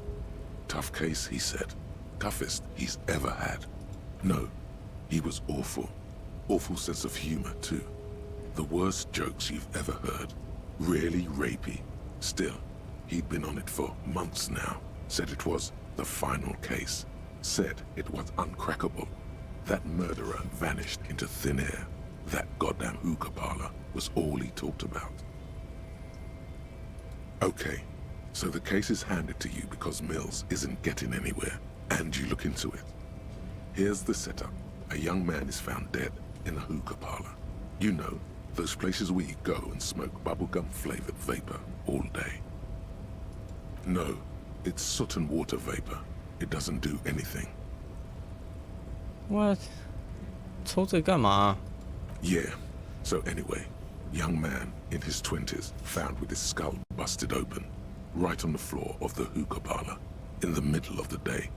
Tough case, he said. Toughest he's ever had. No, he was awful. Awful sense of humor, too. The worst jokes you've ever heard. Really rapey. Still, He'd been on it for months now, said it was the final case, said it was uncrackable. That murderer vanished into thin air. That goddamn hookah parlor was all he talked about. Okay, so the case is handed to you because Mills isn't getting anywhere, and you look into it. Here's the setup. A young man is found dead in a hookah parlor. You know, those places where you go and smoke bubblegum-flavored vapor all day. No, it's soot and water vapor. It doesn't do anything. What? 抽这干嘛？ Yeah, so anyway, young man in his 20s found with his skull busted open, right on the floor of the hookah parlor, in the middle of the day.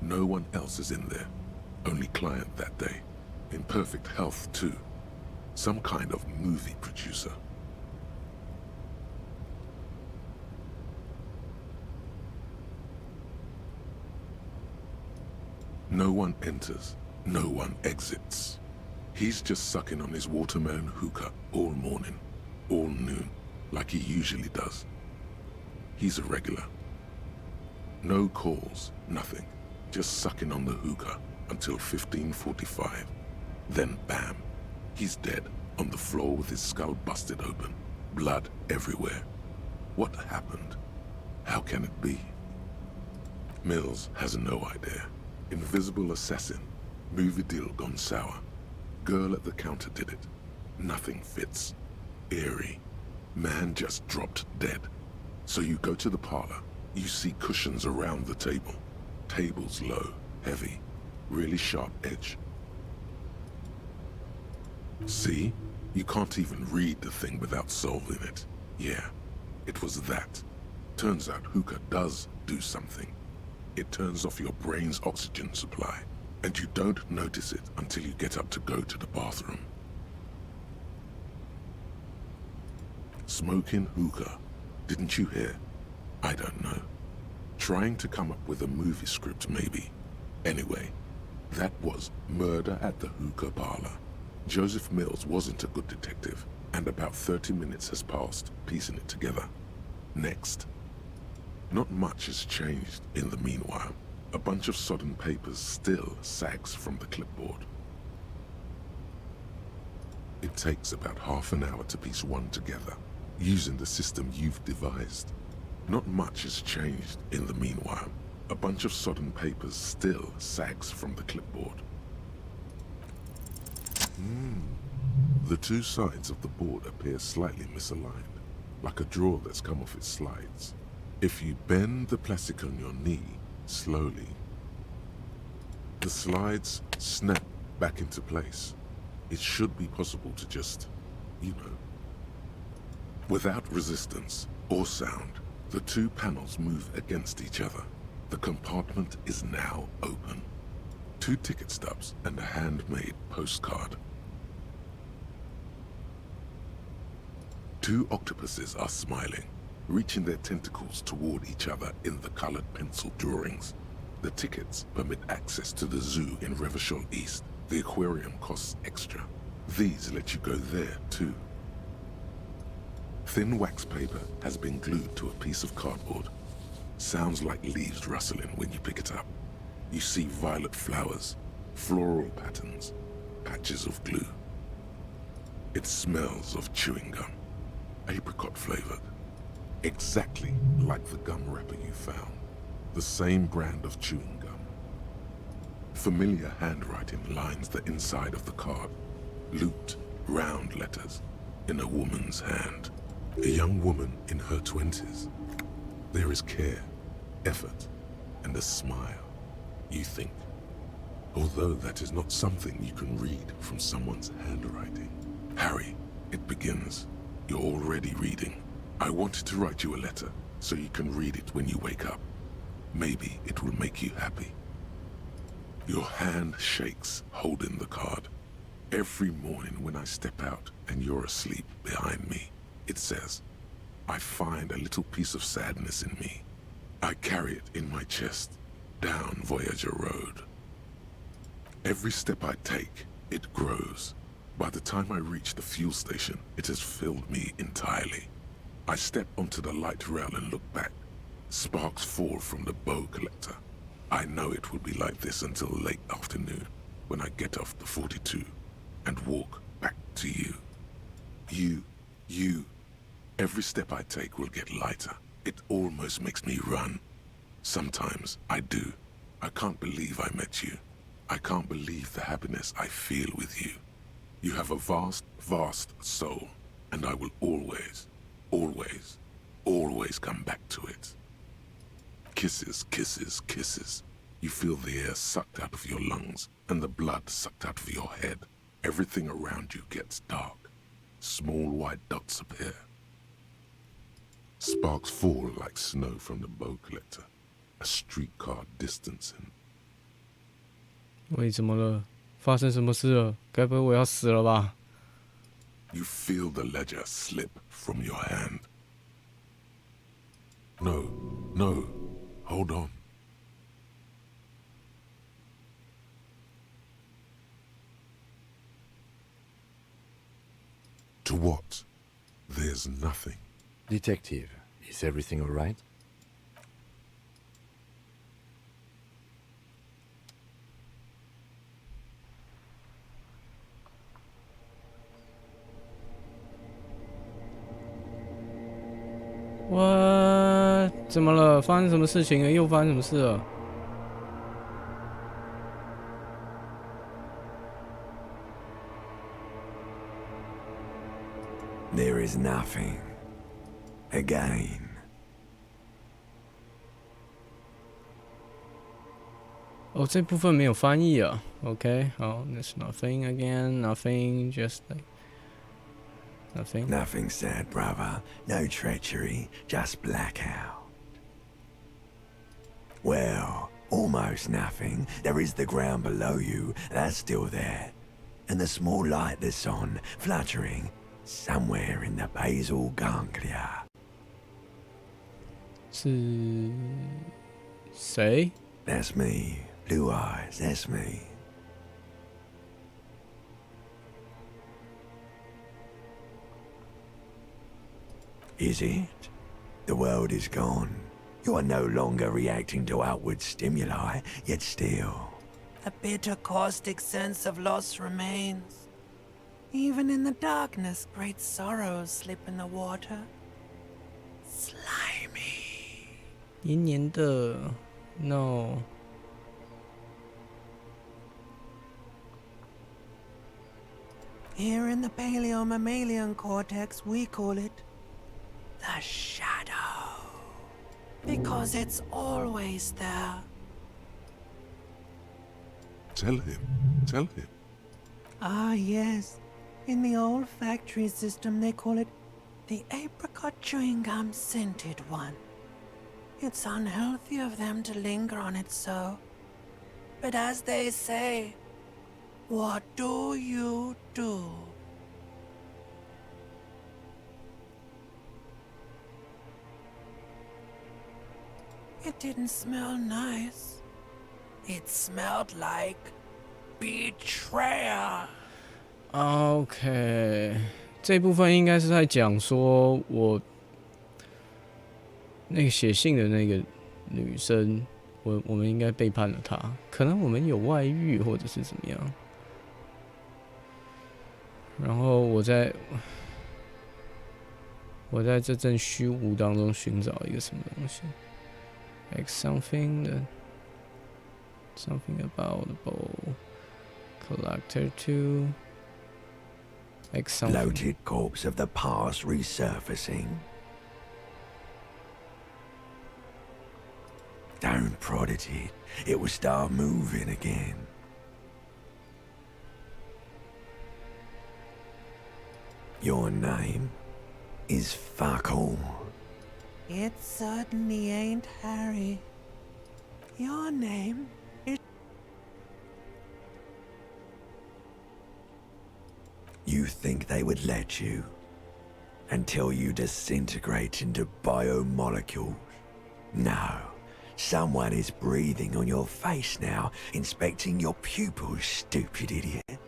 No one else is in there, only client that day. In perfect health too. Some kind of movie producer. No one enters, no one exits. He's just sucking on his watermelon hookah all morning, all noon, like he usually does. He's a regular. No calls, nothing. Just sucking on the hookah until 15:45. Then bam, he's dead on the floor with his skull busted open, blood everywhere. What happened? How can it be? Mills has no idea. Invisible assassin, movie deal gone sour. Girl at the counter did it. Nothing fits. Eerie. Man just dropped dead. So you go to the parlor. You see cushions around the table. Tables low, heavy, really sharp edge. See? You can't even read the thing without solving it. Yeah, it was that. Turns out hookah does do something. It turns off your brain's oxygen supply, and you don't notice it until you get up to go to the bathroom. Smoking hookah. Didn't you hear? I don't know. Trying to come up with a movie script, maybe. Anyway, that was murder at the hookah parlor. Joseph Mills wasn't a good detective, and about 30 minutes has passed, piecing it together. Next. Not much has changed in the meanwhile. A bunch of sodden papers still sags from the clipboard. It takes about half an hour to piece one together, using the system you've devised. Not much has changed in the meanwhile. A bunch of sodden papers still sags from the clipboard. The two sides of the board appear slightly misaligned, like a drawer that's come off its slides. If you bend the plastic on your knee slowly, the slides snap back into place. It should be possible to just, you know. Without resistance or sound, the two panels move against each other. The compartment is now open. 2 ticket stubs and a handmade postcard. 2 octopuses are smiling, reaching their tentacles toward each other in the colored pencil drawings. The tickets permit access to the zoo in Revachol East. The aquarium costs extra. These let you go there, too. Thin wax paper has been glued to a piece of cardboard. Sounds like leaves rustling when you pick it up. You see violet flowers, floral patterns, patches of glue. It smells of chewing gum, apricot flavored. Exactly like the gum wrapper you found. The same brand of chewing gum. Familiar handwriting lines the inside of the card. Looped, round letters in a woman's hand. A young woman in her 20s. There is care, effort, and a smile, you think. Although that is not something you can read from someone's handwriting. Harry, it begins. You're already reading. I wanted to write you a letter so you can read it when you wake up. Maybe it will make you happy. Your hand shakes, holding the card. Every morning when I step out and you're asleep behind me, it says, I find a little piece of sadness in me. I carry it in my chest, down Voyager Road. Every step I take, it grows. By the time I reach the fuel station, it has filled me entirely. I step onto the light rail and look back. Sparks fall from the bow collector. I know it will be like this until late afternoon, when I get off the 42 and walk back to you. You. Every step I take will get lighter. It almost makes me run. Sometimes I do. I can't believe I met you. I can't believe the happiness I feel with you. You have a vast, vast soul, and I will always, always, always come back to it. Kisses, kisses, kisses. You feel the air sucked out of your lungs and the blood sucked out of your head. Everything around you gets dark. Small white dots appear. Sparks fall like snow from the bow collector. A streetcar distancing. 喂，怎么了？发生什么事了？该不会我要死了吧？ You feel the ledger slip from your hand. No, no, hold on. To what? There's nothing. Detective, is everything all right? What？ 怎么了？发生什么事情了？又发生什么事了？ There is nothing. Again. 哦，这部分没有翻译啊。OK， 好 ，There's nothing again, nothing, just like nothing. Nothing sad, brother. No treachery, just blackout. Well, almost nothing. There is the ground below you. That's still there. And the small light that's on, fluttering, somewhere in the basal ganglia. 是谁？ That's me. Blue eyes, that's me. Is it? The world is gone. You are no longer reacting to outward stimuli, yet still. A bitter, caustic sense of loss remains. Even in the darkness, great sorrows slip in the water. Slimy. 黏黏的 ，No。 Here in the paleo-mammalian cortex, we call it the shadow. Because it's always there. Tell him. Tell him. Ah, yes. In the olfactory system, they call it the apricot chewing gum scented one. It's unhealthy of them to linger on it so. But as they say, what do you do? It didn't smell nice. It smelled like betrayal. OK， 这部分应该是在讲说我那个写信的那个女生，我们应该背叛了她，可能我们有外遇或者是怎么样。然后我在这阵虚无当中寻找一个什么东西 ，like something about the bowl collector too. Like something. Bloated corpse of the past resurfacing. Don't prod at it. It will start moving again. Your name is fuck all. It certainly ain't Harry. Your name is... You think they would let you? Until you disintegrate into biomolecules? No. Someone is breathing on your face now, inspecting your pupils, stupid idiot.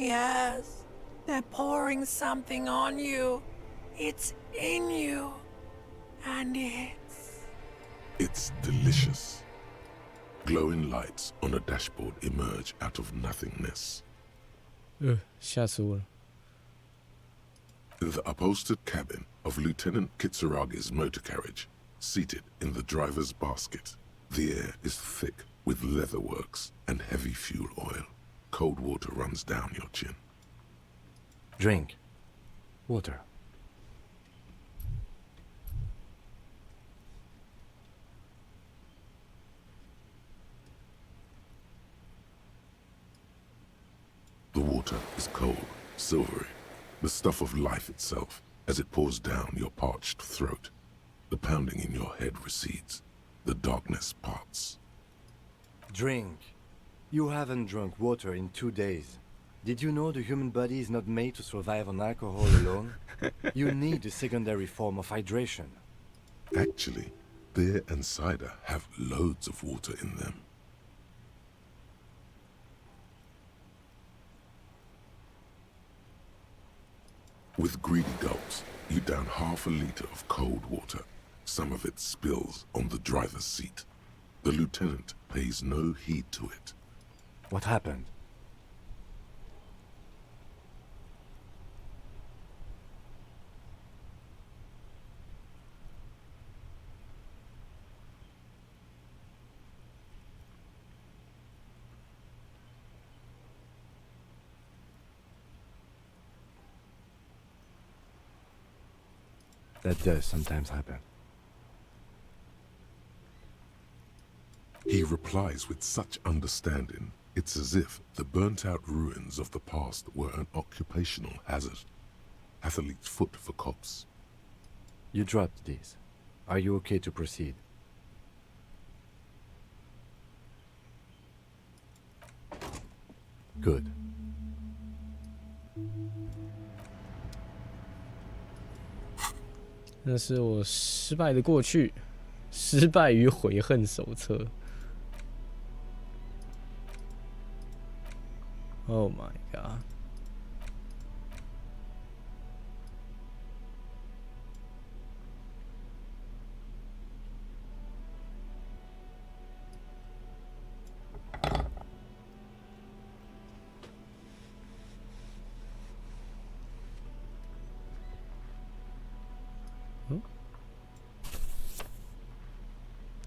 Yes, they're pouring something on you. It's in you. And It's delicious. Glowing lights on a dashboard emerge out of nothingness. 吓死我了。 The upholstered cabin of Lieutenant Kitsuragi's motor carriage, seated in the driver's basket. The air is thick with leatherworks and heavy fuel oil. Cold water runs down your chin. Drink. Water. The water is cold, silvery, the stuff of life itself as it pours down your parched throat. The pounding in your head recedes. The darkness parts. Drink. You haven't drunk water in 2 days. Did you know the human body is not made to survive on alcohol alone? You need a secondary form of hydration. Actually, beer and cider have loads of water in them. With greedy gulps, you down half a liter of cold water. Some of it spills on the driver's seat. The lieutenant pays no heed to it. What happened? That does sometimes happen. He replies with such understanding, it's as if the burnt-out ruins of the past were an occupational hazard. Athlete's foot for cops. You dropped these. Are you okay to proceed? Good. 那是我失败的过去，失败于悔恨手册。Oh my god！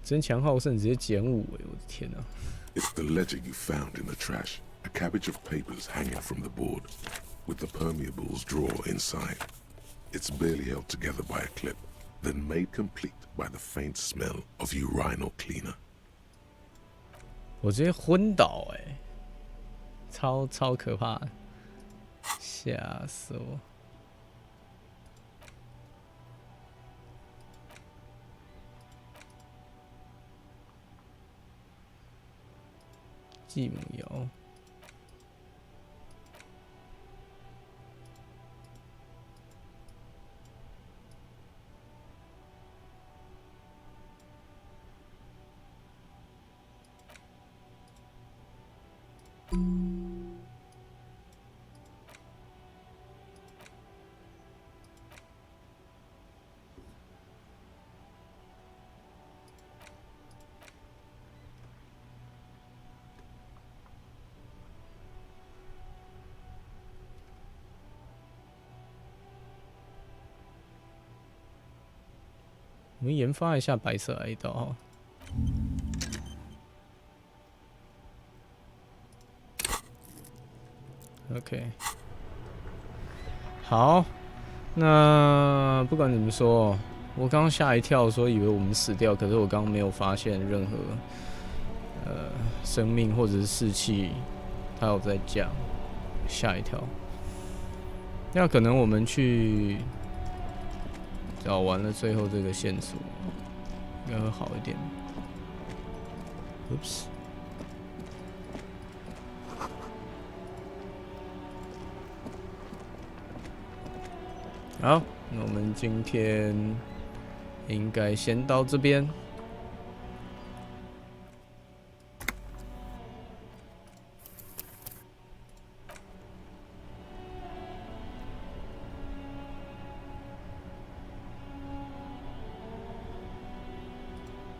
争强好胜，直接减5哎！我的天哪！ It's the ledger you found in the trash. A cabbage of papers hanging from the board, with the permeables drawer inside. It's barely held together by a clip, then made complete by the faint smell of urinal cleaner. 我直接昏倒哎！超可怕的，吓死我！ 继母窑。我们研发一下白色哀悼哈。OK， 好，那不管怎么说，我刚刚吓一跳，说以为我们死掉，可是我刚刚没有发现任何生命或者是士气，它有在降，吓一跳。那可能我们去。 找完了最后这个线索，应该会好一点。Oops。好，那我们今天应该先到这边。